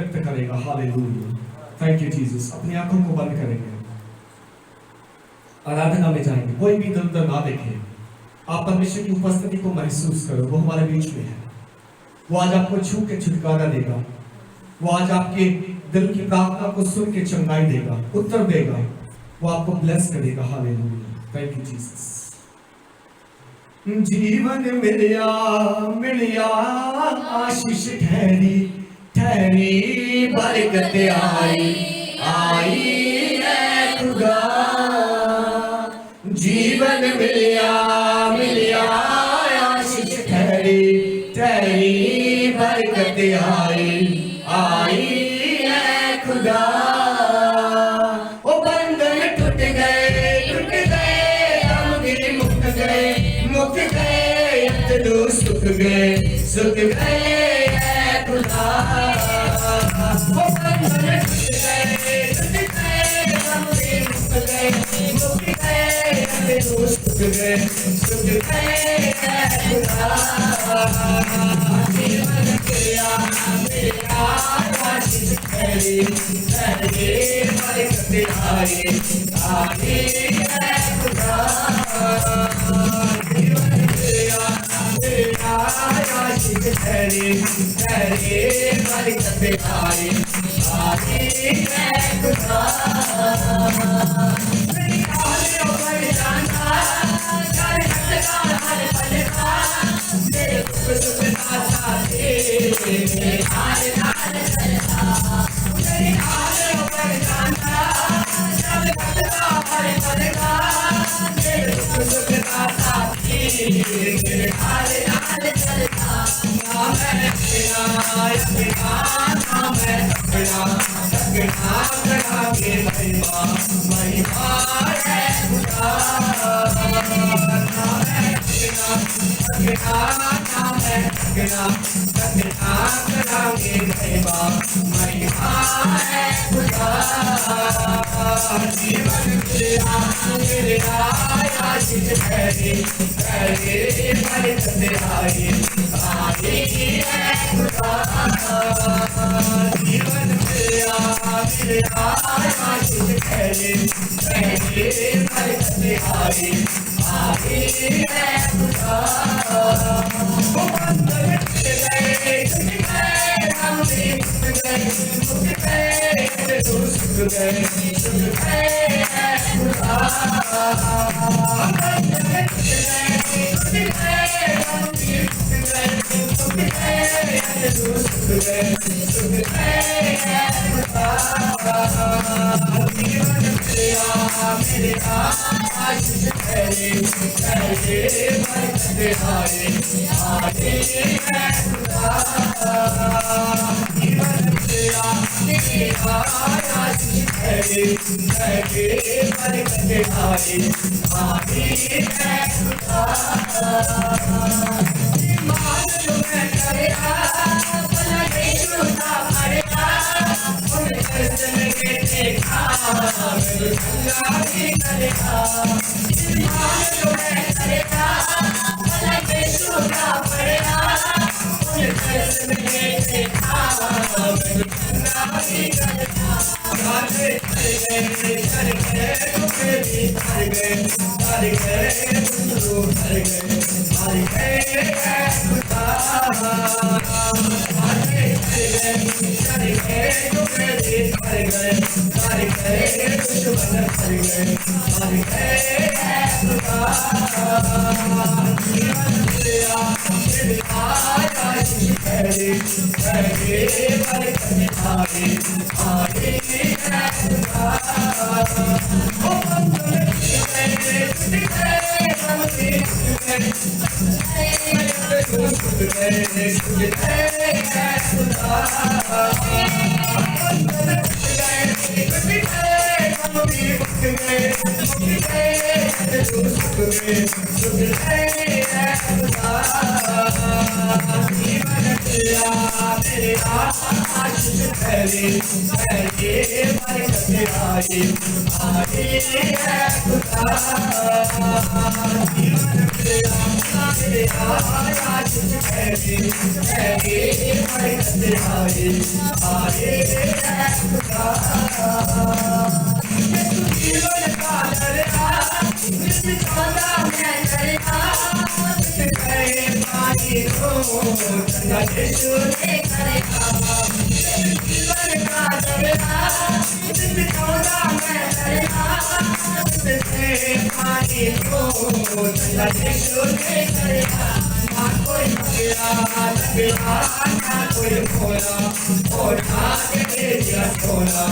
व्यक्त करेगा। Hallelujah, thank you Jesus. अपनी आंखों को बंद करेंगे, आराधना में जाएंगे। कोई भी इधर उधर ना देखे, आप परमेश्वर की उपस्थिति को महसूस करो। वो हमारे बीच में है। वो आज आपको छू के छुटकारा देगा। वो आज आपके दिल की प्रार्थना को सुन के चंगाई देगा, उत्तर देगा। वो आपको ब्लेस करेगा। Hallelujah, thank you Jesus. जीवन मिलिया मिलिया आशीष ठहरी ठहरी, बरकत आई आई है खुदा। जीवन मिलिया मिलिया आशीष ठहरी ठहरी, बरकत आई आई है खुदा। ओ बंधन टूट गए, हम भी मुक्त गए, अतलू सुख गए है खुदा। ओ बंधन टूट गए, हम भी मुक्त गए, अतलू सुख गए है खुदा। जीवन मिलिया मिलिया आशीष ठहरी ठहरी, बरकत आई आई है खुदा। जीवन मिलिया मिलिया आशीष ठहरी ठहरी, बरकत आई आई है खुदा। मेरे आशिक पहले बरकत आए है खुदा जीवन मेरा मेरे आशिक पहले बरकत आए है खुदा जीवन का दरिया जिसका मैं दरिया पानी को चंगा यीशु ने करेगा जीवन का दरिया जिसका मैं दरिया पानी को चंगा यीशु ने करेगा ना कोई मेरा लगेगा ना कोई खोला और ना दे दिया सोना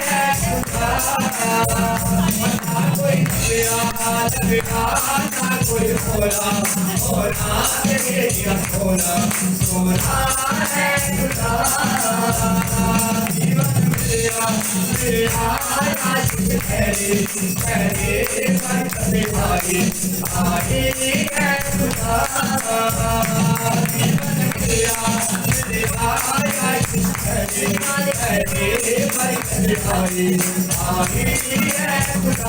है खुदा ना कोई मेरा लगेगा ना कोई खोला और ना दे दिया सोना है खुदा जीवन मेरा आशिक पहले बरकत आए है खुदा जीवन मेरा आशिक पहले बरकत आए है खुदा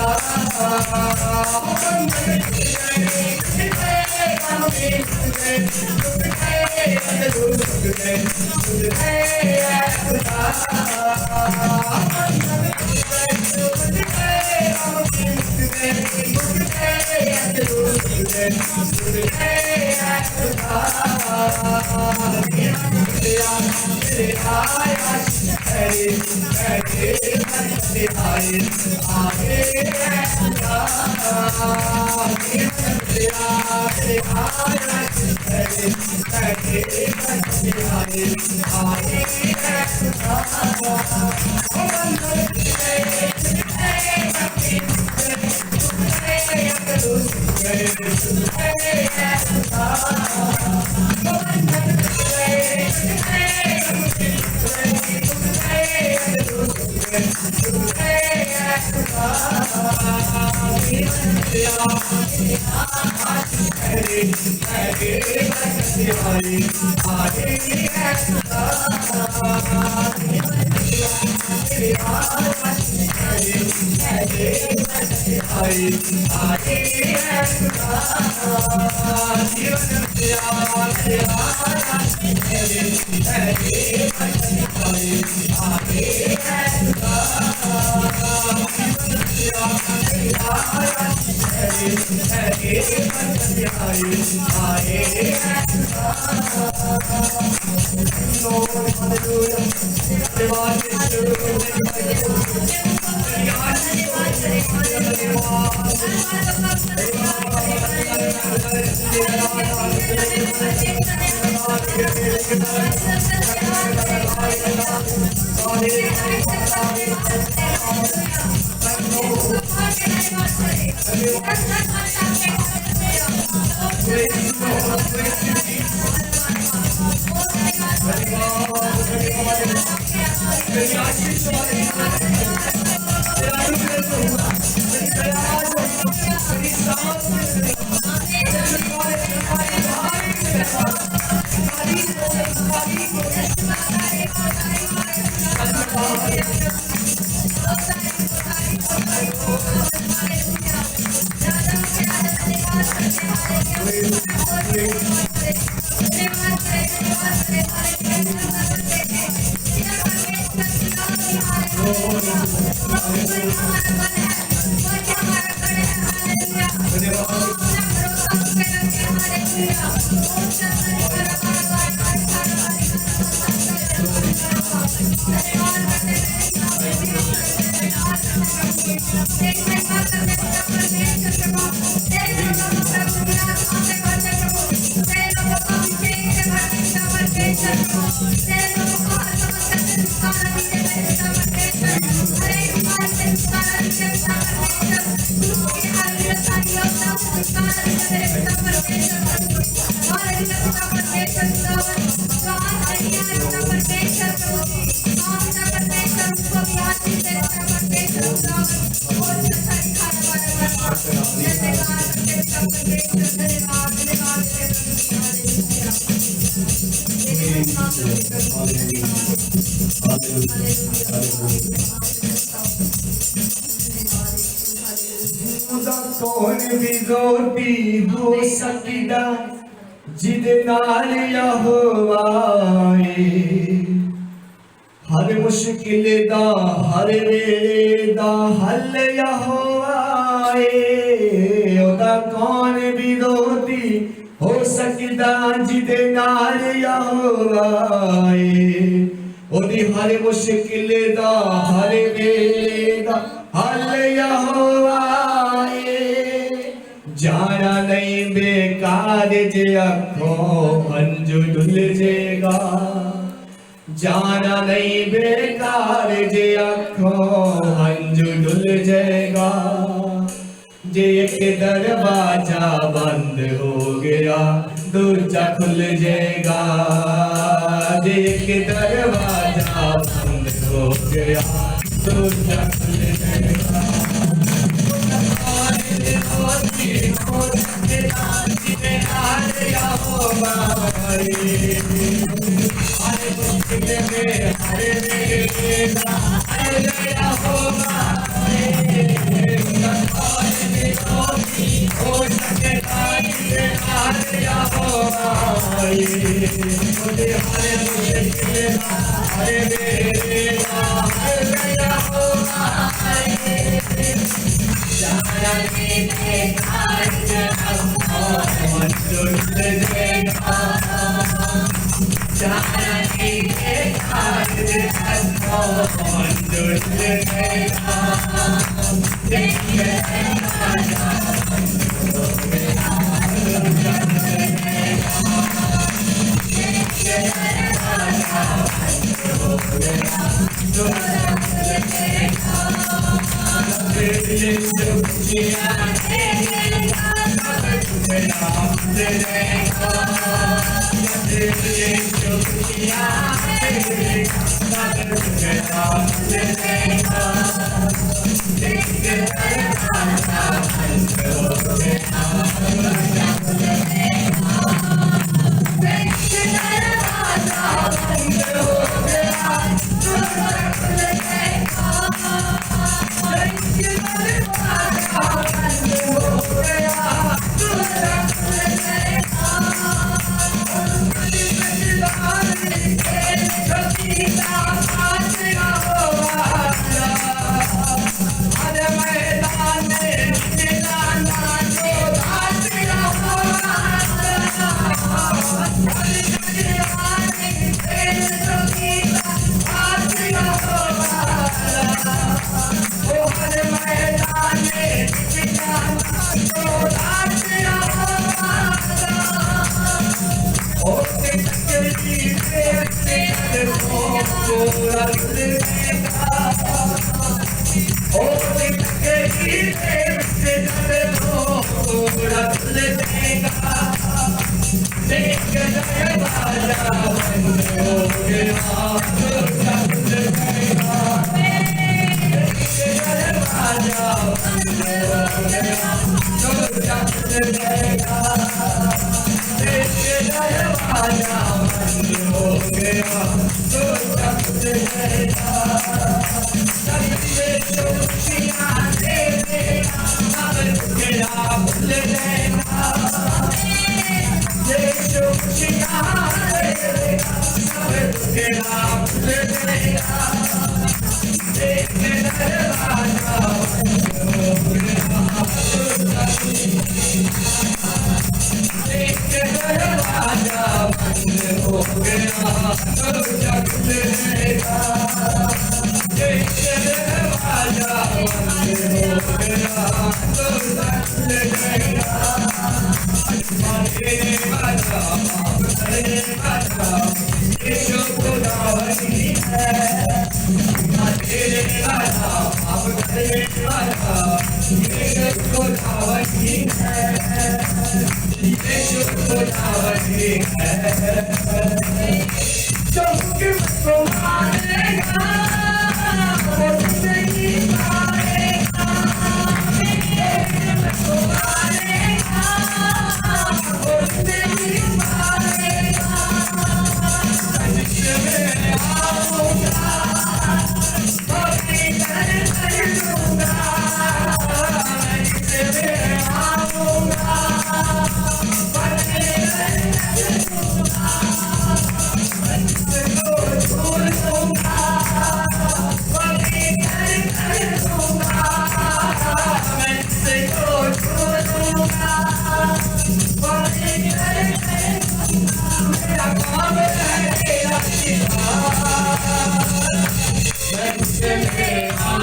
कौन भी रोटी हो सकदा जिदे नाल यहोवा हर मुश्किल दा हर वेले दा हल यहोवा ओदा कौन भी रोटी हो सकदा जिदे नाल यहोवा ओदी हर मुश्किल दा हर वेले दा हल यहोवा जाना नहीं बेकार जे अखों अंजू डुल जेगा जाना नहीं बेकार जे अखों अंजू डुल जाएगा जे एक दरवाजा बंद हो गया दूजा खुल जाएगा जे एक दरवाजा बंद हो गया दूजा खुल जाएगा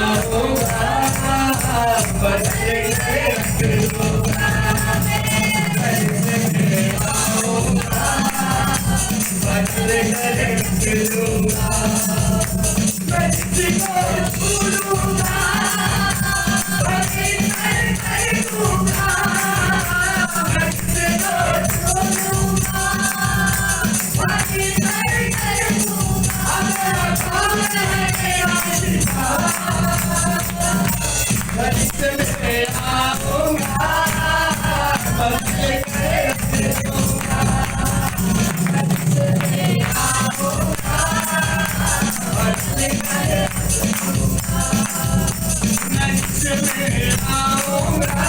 आऊंगा, बदल के रख दूंगा, बदल के रख दूंगा, मैं जिसको भूलूंगा, बदल कर दूंगा, मैं जिसको भूलूंगा, बदल कर दूंगा, मेरा काम है तेरा शिफा, मैं जिसमें आऊंगा, बदल के रख दूंगा, मैं जिसमें आऊंगा, बदल के रख दूंगा, मैं जिसमें आऊंगा,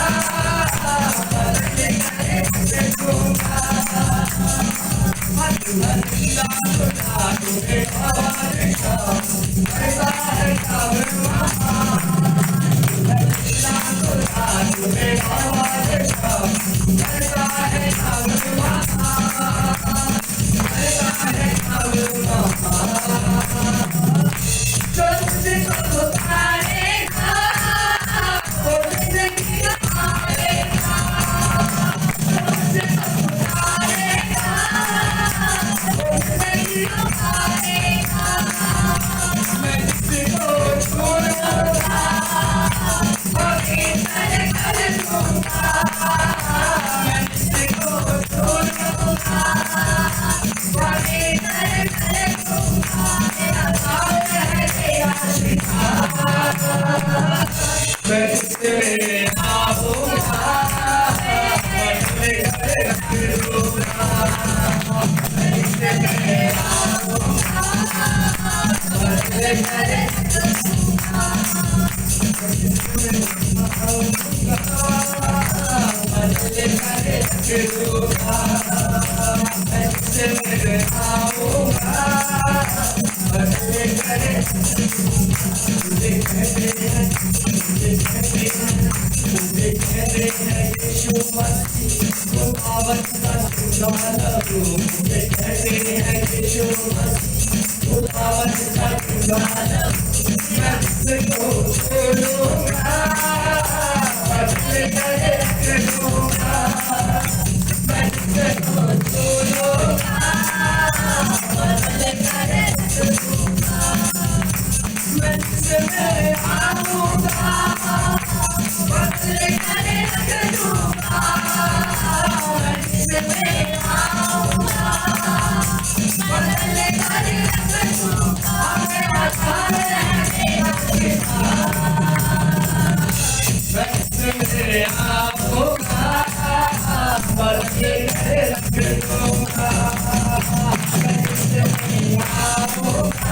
बदल के रख दूंगा, अल्लाह खुदा तुम्हें हवाले का ऐसा है कारवां, अल्लाह खुदा तुम्हें हवाले का ऐसा है कारवां, ऐसा है कारवां, जो तुझको पुकारेगा वो जिंदगी पाएगा, जो तुझको पुकारेगा वो जिंदगी पाएगा, मैं जिसको छोड़ूंगा वही तेरे कर दूंगा, मैं जिसको छोड़ूंगा वही तेरे कर दूंगा, मेरा काम है तेरा शिफा, मैं जिसमें आऊंगा, बदल के रख दूंगा, मैं जिसमें आऊंगा, बदल के रख दूंगा, बदल के रख दूंगा, मैं जिसमें आऊंगा, बदल के रख दूंगा, मुझे कहते हैं, मुझे कहते हैं, मुझे कहते हैं यीशु मसीह खुदावंद का चुनाना हो, मुझे कहते हैं यीशु मसीह खुदावंद का चुनाना हो, मैं जिसको छोड़ूंगा बदल के रख दूंगा, मैं जिसको छोड़ूंगा बदल के रख दूंगा, मैं जिसमें आऊंगा, बदल के रख दूंगा, मैं जिसमें आऊंगा, बदल के रख दूंगा, मेरा काम है तेरा शिफा, मैं जिसमें आऊंगा, बदल के रख दूंगा, मैं जिसमें आऊंगा,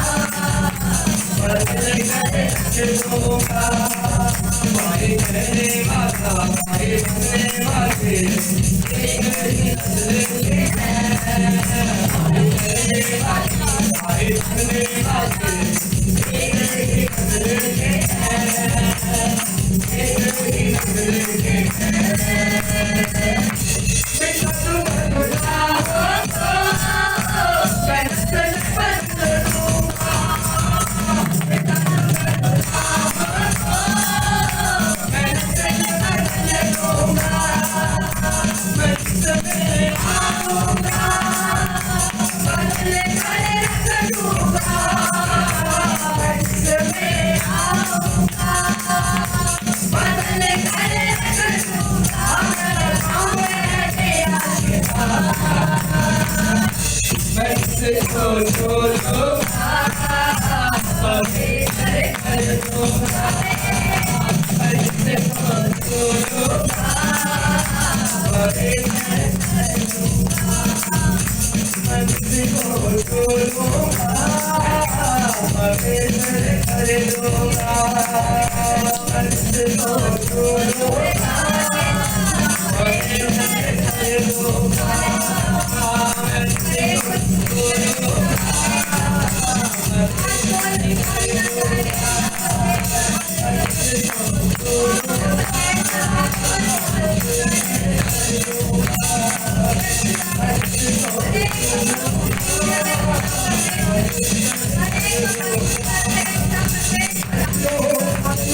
बदल के रख दूंगा, मारे कहने वाला मारे बनने वाले एक ही नस्ल के हैं, मारे कहने वाला मारे बनने वाले एक ही नस्ल के हैं, एक ही नस्ल के हैं, बेटा तुम खुदा हो तो मैं नस्ल बदल दूंगा, बेटा तुम खुदा हो तो मैं नस्ल बदल दूंगा, मैं जिसमें आऊंगा, बदल के रख दूंगा, मैं जिसमें आऊंगा, बदल के रख दूंगा, मेरा काम है तेरा शिफा, मैं जिसको छोड़ूंगा वही तेरे कर दूंगा, मैं जिसको छोड़ूंगा वही तेरे कर दूंगा, मैं जिसको छोड़ूंगा वही तेरे कर दूंगा, मैं जिसको छोड़ूंगा वही तेरे कर दूंगा, मैं जिसको छोड़ूंगा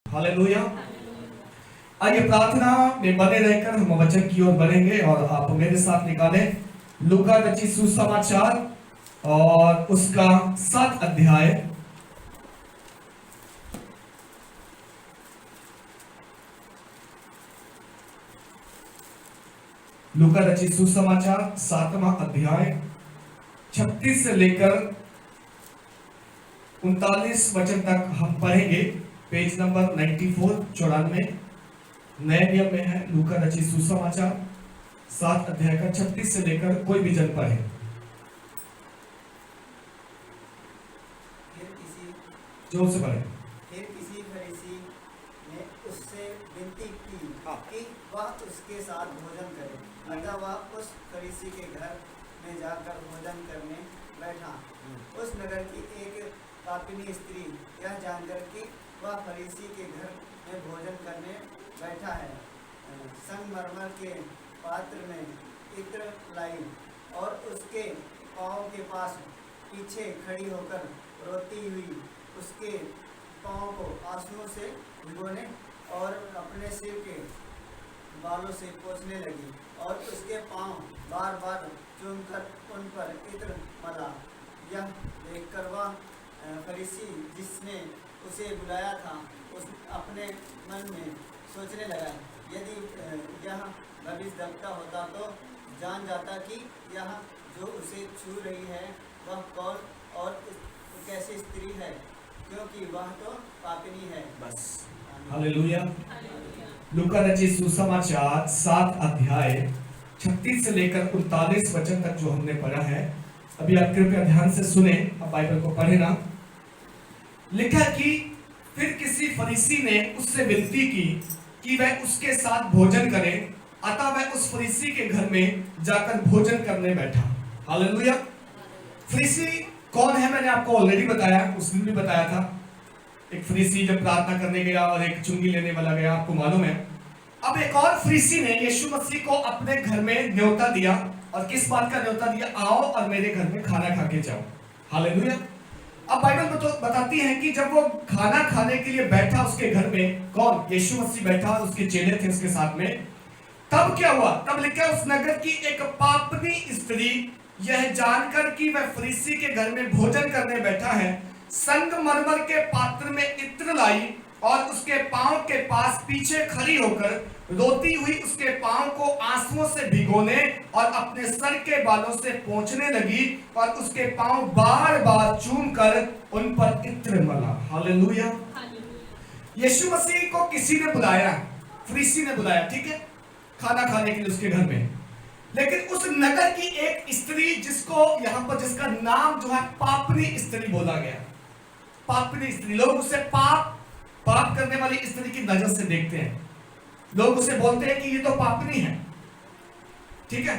हालेलुया। आइए प्रार्थना में बने रहकर हम वचन की ओर बढ़ेंगे और आप मेरे साथ निकालें लूका रचित सुसमाचार और उसका 7 अध्याय। लूका रचित सुसमाचार 7वां अध्याय 36 से लेकर 39 वचन तक हम पढ़ेंगे। पेज नंबर 94 94 नए नियम में है। लूका रचित सुसमाचार 7 अध्याय का 36 से लेकर कोई भी जन पढ़े। जोर से पढ़े। फिर किसी फरीसी ने उससे विनती की कि वह उसके साथ भोजन करे। अतः वह उस फरीसी के घर में जाकर भोजन करने बैठा। उस नगर की एक पापिनी स्त्री यह जानकर कि वह फरीसी के घर में भोजन करने बैठा है, संगमरमर के पात्र में इत्र लाई और उसके पाँव के पास पीछे खड़ी होकर रोती हुई उसके पाँव को आंसुओं से भिगोने और अपने सिर के बालों से पोंछने लगी और उसके पाँव बार बार चूमकर उन पर इत्र मला। यह देखकर वह फरीसी जिसने उसे बुलाया था उस अपने मन में सोचने लगा, यदि यह भविष्यद्वक्ता होता तो जान जाता कि यह जो उसे छू रही है वह कौन और कैसी स्त्री है, क्योंकि वह तो पापिनी है। बस हालेलुया। लूका रचित सुसमाचार 7 अध्याय 36 से लेकर 39 वचन तक जो हमने पढ़ा है, अभी आप कृपया ध्यान से सुने, आप बाइबल को पढ़े ना। लिखा कि फिर किसी फरीसी ने उससे विनती की कि वह उसके साथ भोजन करे। अतः वह उस फरीसी के घर में जाकर भोजन करने बैठा। हालेलुया। फरीसी कौन है मैंने आपको ऑलरेडी बताया, उस दिन भी बताया था। एक फरीसी जब प्रार्थना करने गया और एक चुंगी लेने वाला गया, आपको मालूम है। अब एक और फरीसी ने यीशु मसीह को अपने घर में न्योता दिया। और किस बात का न्योता दिया? आओ और मेरे घर में खाना खा के जाओ। हालेलुया। अब बाइबल तो बताती है कि जब वो खाना खाने के लिए बैठा उसके घर में, कौन? यीशु मसीह बैठा, उसके चेले थे उसके साथ में। तब क्या हुआ? तब लिखा उस नगर की एक पापनी स्त्री यह जानकर कि वह फरीसी के घर में भोजन करने बैठा है, संगमरमर के पात्र में इत्र लाई और उसके पांव के पास पीछे खड़ी होकर रोती हुई उसके पांव को आंसुओं से भिगोने और अपने सर के बालों से पोंछने लगी और उसके पांव बार बार चूम कर उन पर इत्र मला। हालेलुया। यीशु मसीह को किसी ने बुलाया, फरीसी ने बुलाया, ठीक है, खाना खाने के लिए उसके घर में। लेकिन उस नगर की एक स्त्री जिसको यहां पर जिसका नाम जो है पापनी स्त्री बोला गया। पापनी स्त्री, लोग उसे पाप करने वाली स्त्री की नजर से देखते हैं। लोग उसे बोलते हैं कि ये तो पापनी है, ठीक है।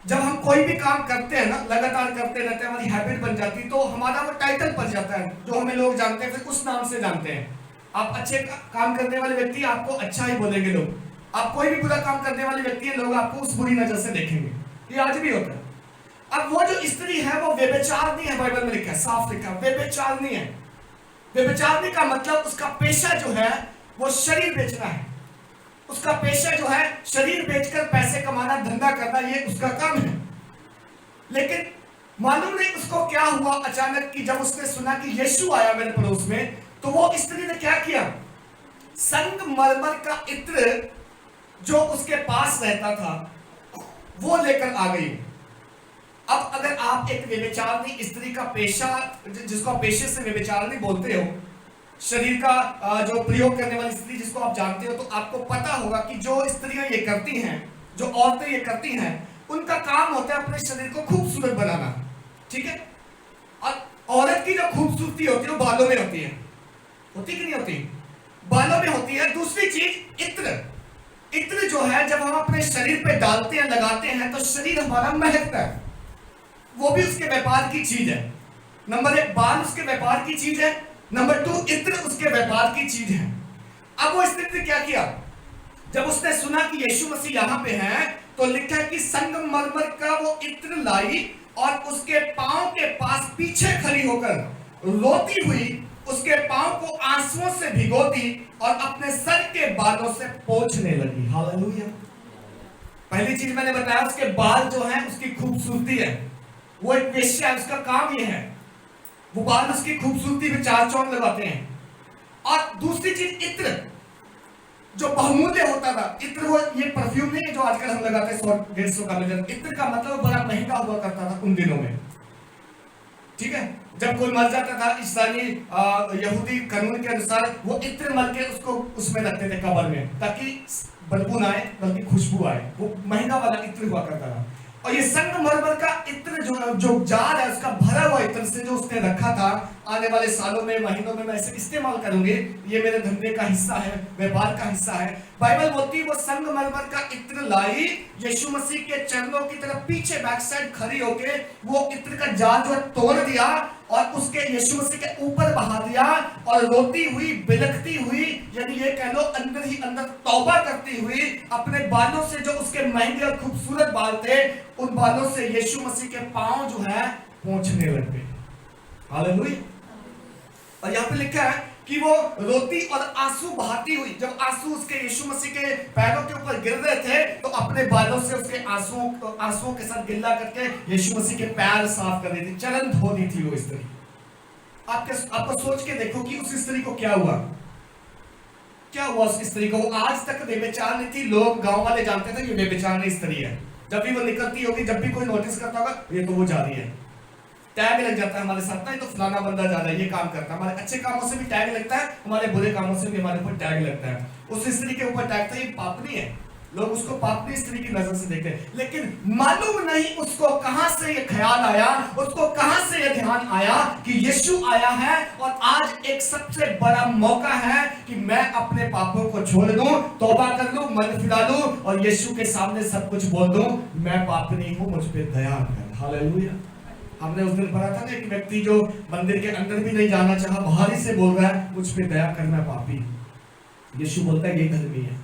जब हम कोई भी काम करते हैं ना, लगातार करते रहते हैं, हमारी हैबिट बन जाती, तो हमारा वो टाइटल पड़ जाता है जो हमें लोग जानते हैं, फिर उस नाम से जानते हैं। आप अच्छे काम करने वाले व्यक्ति, आपको अच्छा ही बोलेंगे लोग। आप कोई भी बुरा काम करने वाले व्यक्ति है, लोग आपको उस बुरी नजर से देखेंगे। ये आज भी होता है। अब वो जो स्त्री है वो व्यभिचारिणी है, बाइबल में लिखा है, साफ लिखा है, व्यभिचारिणी है। व्यभिचारिणी का मतलब उसका पेशा जो है वो शरीर बेचना है। उसका पेशा जो है शरीर बेचकर पैसे कमाना, धंधा करना, ये उसका काम है। लेकिन मालूम नहीं उसको क्या हुआ अचानक कि जब उसने सुना कि यीशु आया मेरे पड़ोस में, तो वो स्त्री ने क्या किया? संगमरमर का इत्र जो उसके पास रहता था वो लेकर आ गई। अब अगर आप एक व्यभिचारिणी स्त्री का पेशा, जिसको आप पेशे से व्यभिचारिणी बोलते हो, शरीर का जो प्रयोग करने वाली स्त्री जिसको आप जानते हो, तो आपको पता होगा कि जो स्त्रियां ये करती हैं, जो औरतें ये करती हैं, उनका काम होता है अपने शरीर को खूबसूरत बनाना, ठीक है। और औरत की जो खूबसूरती होती है वो बालों में होती है, होती कि नहीं होती? बालों में होती है। दूसरी चीज इत्र। इत्र जो है जब हम अपने शरीर पे डालते हैं, लगाते हैं, तो शरीर हमारा महकता है। वो भी उसके व्यापार की चीज है। नंबर 1 बाल उसके व्यापार की चीज है, नंबर 2 इत्र उसके व्यापार की चीज है। अब वो स्त्री ने क्या किया? जब उसने सुना कि यीशु मसीह यहाँ पे हैं, तो लिखा है कि संगमरमर का वो इत्र लाई और उसके पांव के पास पीछे खड़ी होकर रोती हुई उसके पांव को आंसुओं से भिगो दी और अपने सर के बालों से पोंछने लगी। हालेलुया। पहली चीज मैंने बताया, उसके बाल जो हैं उसकी खूबसूरती है, वो एक वेश्या है, उसका काम ये है, वो बाल उसकी खूबसूरती पे चार चौंध लगाते हैं। और दूसरी चीज इत्र, जो बहुमूल्य होता था। इत्र वो ये परफ्यूम नहीं है जो आजकल हम लगाते हैं 100-150 का मिल। इत्र का मतलब बड़ा महंगा हुआ करता था उन दिनों में, ठीक है। जब कोई मर जाता था इस्लामी यहूदी कानून के अनुसार वो इत्र मल के उसको उसमें रखते थे कब्र में, ताकि बदबू ना आए बल्कि खुशबू आए। वो महंगा वाला इत्र हुआ करता था। और ये संगमरमर का इत्र जो जार है, उसका भरा हुआ इत्र से जो उसने रखा था, आने वाले सालों में महीनों में मैं इसे इस्तेमाल करूंगी, ये मेरे धंधे का हिस्सा है, व्यापार का हिस्सा है। बाइबल बोलती है वो संगमरमर का इत्र लाई, यीशु मसीह के चरणों की तरफ पीछे बैक साइड खड़ी होके वो इत्र का जार जो तोड़ दिया और उसके यीशु मसीह के ऊपर बहा दिया, और रोती हुई, बिलखती हुई, यानी ये कह लो अंदर ही अंदर तौबा करती हुई, अपने बालों से, जो उसके महंगे और खूबसूरत बाल थे, उन बालों से यीशु मसीह के पांव जो है पोंछने लग गई। हालेलुया। और यहां पे लिखा है कि वो रोती और आंसू बहाती हुई, जब आंसू उसके यीशु मसीह के पैरों के ऊपर गिर रहे थे, तो अपने बालों से उसके आंसुओं के साथ गिल्ला करके यीशु मसीह के पैर साफ कर रही थी, चरण धो रही थी वो स्त्री। आपको सोच के देखो कि उस स्त्री को क्या हुआ, क्या हुआ उस स्त्री को। वो आज तक बेविचार नहीं थी, लोग गांव वाले जानते थे कि बेविचार स्त्री है। जब भी वो निकलती होगी, जब भी कोई नोटिस करता होगा, ये तो वो जा रही है, टैग लग जाता है हमारे साथ ना, ये तो फलाना बंदा जा रहा है, ये काम करता है। हमारे अच्छे कामों से भी टैग लगता है, हमारे बुरे कामों से भी हमारे ऊपर टैग लगता है। उस स्त्री के ऊपर टैग था, ये पापनी है, लोग उसको पापनी स्त्री की नजर से देखते हैं। लेकिन मालूम नहीं उसको कहां से ये ख्याल आया, उसको कहां से ये ध्यान आया कि यीशु आया है और आज एक सबसे बड़ा मौका है कि मैं अपने पापों को छोड़ दूं, तौबा कर लूं, मन फिरा लूं और यीशु के सामने सब कुछ बोल दूं, मैं पापनी हूं, मुझ पे दया कर। हालेलुया। हमने उस दिन पढ़ा था ना, एक व्यक्ति जो मंदिर के अंदर भी नहीं जाना चाहा, बाहर ही से बोल रहा है मुझ पे दया कर, मैं पापी। यीशु बोलता है ये धर्मी है।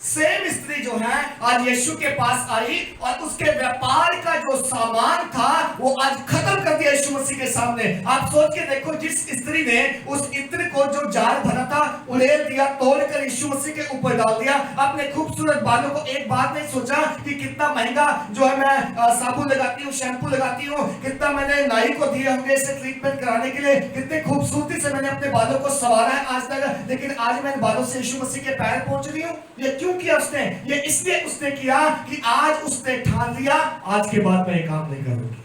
सेम स्त्री जो है आज यीशु के पास आई और उसके व्यापार का जो सामान था वो आज खत्म कर दिया यीशु मसीह के सामने। आप सोच के देखो, जिस स्त्री ने उस इत्र को जो जार भरा था उड़ेल दिया, तोड़कर यीशु मसीह के ऊपर डाल दिया, अपने खूबसूरत बालों को एक बार नहीं सोचा कि कितना महंगा जो है मैं साबुन लगाती हूँ, शैम्पू लगाती हूँ, कितना मैंने नाई को दिए होंगे इसे ट्रीटमेंट कराने के लिए, कितने खूबसूरती से मैंने अपने बालों को संवारा है आज तक, लेकिन आज मैं बालों से यीशु मसीह के पैर पहुंच रही हूँ। ये क्यों किया उसने? ये इसलिए उसने किया कि आज उसने ठान लिया आज के बाद मैं ये काम नहीं करूंगी।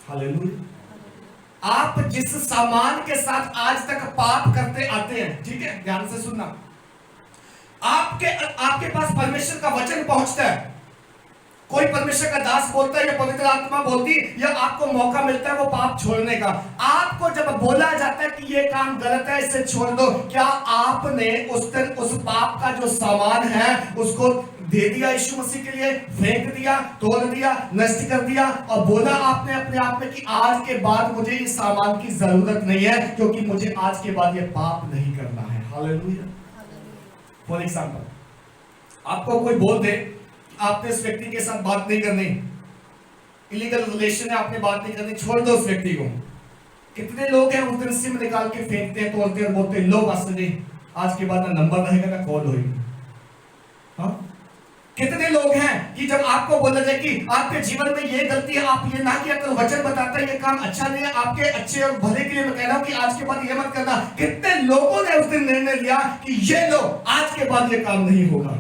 हालेलुया। आप जिस सामान के साथ आज तक पाप करते आते हैं, ठीक है, ध्यान से सुनना, आपके पास परमेश्वर का वचन पहुंचता है, कोई परमेश्वर का दास बोलता है या पवित्र आत्मा बोलती या आपको मौका मिलता है वो पाप छोड़ने का, आपको जब बोला जाता है कि ये काम गलत है इसे छोड़ दो, क्या आपने उस पाप का जो सामान है उसको दे दिया यीशु मसीह के लिए, फेंक दिया, तोड़ दिया, नष्ट कर दिया और बोला आपने अपने आप में कि आज के बाद मुझे इस सामान की जरूरत नहीं है क्योंकि मुझे आज के बाद ये पाप नहीं करना है। हालेलुया। फॉर एग्जाम्पल, आपको कोई बोल दे आपने इस व्यक्ति के साथ बात नहीं करनी, इलीगल रिलेशन है, आपने बात नहीं करनी, छोड़ दो उस व्यक्ति को। कितने लोग हैं उस दिन सिम निकाल के फेंकते हैं, तोड़ते हैं, बोलते हैं लो बस नहीं, आज के बाद ना नंबर रहेगा ना कॉल होगी। हाँ, कितने लोग हैं कि जब आपको बोला जाए कि आपके जीवन में ये गलती है, आप ये ना किया करो, वचन बताता है ये काम अच्छा नहीं है, आपके अच्छे और भले के लिए मैं कह रहा हूं कि आज के बाद ये मत करना। कितने लोगों ने उस दिन निर्णय लिया कि ये लो आज के बाद ये काम नहीं होगा।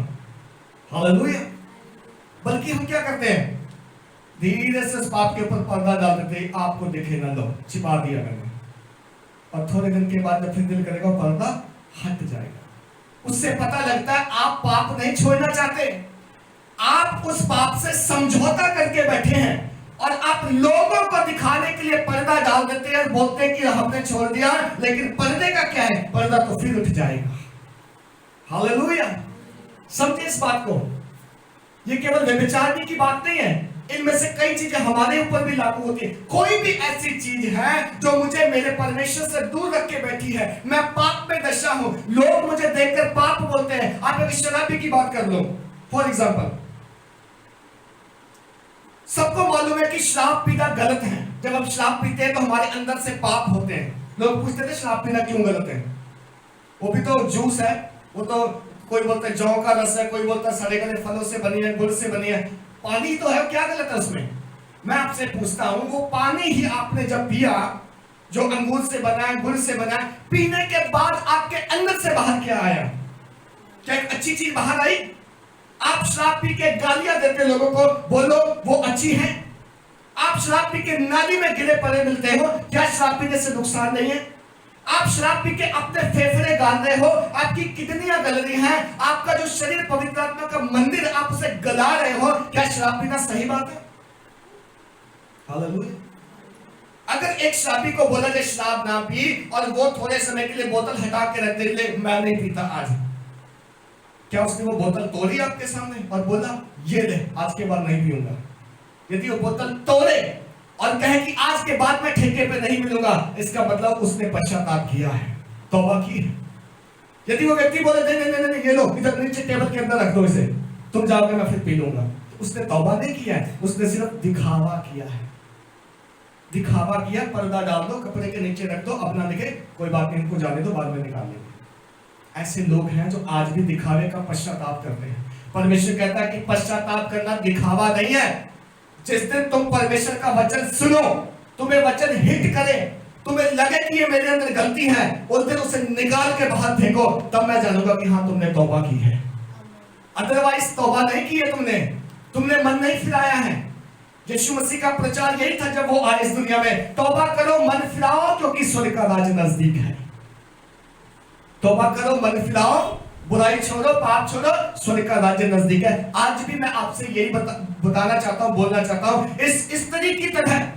हालेलुया। बल्कि हम क्या करते हैं, धीरे से उस पाप के ऊपर पर्दा डाल देते हैं, आपको दिखे ना, लो छिपा दिया मैंने, और थोड़े दिन के बाद जब फिर दिल करेगा पर्दा हट जाएगा। उससे पता लगता है आप पाप नहीं छोड़ना चाहते, आप उस पाप से समझौता करके बैठे हैं और आप लोगों को दिखाने के लिए पर्दा डाल देते हैं और बोलते हैं कि हमने छोड़ दिया, लेकिन पर्दे का क्या है, पर्दा तो फिर उठ जाएगा। हालेलुया। समझिए इस बात को, ये केवल व्यभिचार की बात नहीं है, इनमें से कई चीजें हमारे ऊपर भी लागू होती है। कोई भी ऐसी चीज है जो मुझे मेरे परमेश्वर से दूर रख के बैठी है, मैं पाप में दशा हूं, लोग मुझे देखकर पाप बोलते हैं। आप एक शराबी की बात कर लो, फॉर एग्जाम्पल, सबको मालूम है कि शराब पीना गलत है, जब हम शराब पीते हैं तो हमारे अंदर से पाप होते हैं, लोग पूछते थे शराब पीना क्यों गलत है, वो भी तो जूस है, वो तो कोई बोलता है जौ का रस है, कोई बोलता है सड़े गले फलों से बनी है, गुड़ से बनी है, पानी तो है, क्या गलत है उसमें। मैं आपसे पूछता हूं, वो पानी ही आपने जब पिया जो अंगूर से बना है, गुड़ से बना है, पीने के बाद आपके अंदर से बाहर क्या आया? क्या एक अच्छी चीज बाहर आई? आप शराब पी के गालियां देते लोगों को, बोलो वो अच्छी है। आप शराब पी के नाली में गिरे पड़े मिलते हो, क्या शराब पीने से नुकसान नहीं है? आप शराब पी के अपने फेफड़े गाल रहे हो, आपकी किडनियां गल रही हैं, आपका जो शरीर पवित्र आत्मा का मंदिर आप उसे गला रहे हो, क्या शराब पीना सही बात है? हालेलुया। अगर एक शराबी को बोला जाए शराब ना पी और वो थोड़े समय के लिए बोतल हटा के रख दे, मैं नहीं पीता आज, क्या उसने वो बोतल तोड़ी आपके सामने और बोला ये ले आज के बाद नहीं पीऊंगा? यदि वो बोतल तोड़े और कहे कि आज के बाद मैं ठेके पे नहीं मिलूंगा, इसका मतलब उसने पश्चाताप किया है, तौबा की है। यदि वो व्यक्ति बोले नहीं ये लो इधर नीचे टेबल के अंदर रख दो इसे, तुम जाओगे मैं फिर पी लूंगा, तो उसने तौबा नहीं किया है, उसने सिर्फ दिखावा किया है। दिखावा किया, पर्दा डाल दो, कपड़े के नीचे रख दो, अपना लिखे कोई बात नहीं, इनको जाने दो, बाद में निकाल लेंगे। ऐसे लोग हैं जो आज भी दिखावे का पश्चाताप करते हैं। परमेश्वर कहता है कि पश्चाताप करना दिखावा नहीं है। जिस दिन तुम परमेश्वर का वचन सुनो, तुम्हें वचन हिट करे, तुम्हें लगे कि ये मेरे अंदर गलती है, उस दिन उसे निकाल के बाहर फेंको, तब मैं जानूंगा कि हाँ तुमने तौबा की है। अदरवाइज तौबा नहीं की है, तुमने मन नहीं फिराया है। यीशु मसीह का प्रचार यही था जब वो आए इस दुनिया में, तौबा करो मन फिराओ क्योंकि स्वर्ग का राज नजदीक है। तौबा करो मन फिराओ, बुराई छोड़ो, पाप छोड़ो, स्वर्ग का राज्य नजदीक है। आज भी मैं आपसे यही बताना चाहता हूं, बोलना चाहता हूं, इस स्त्री की तरह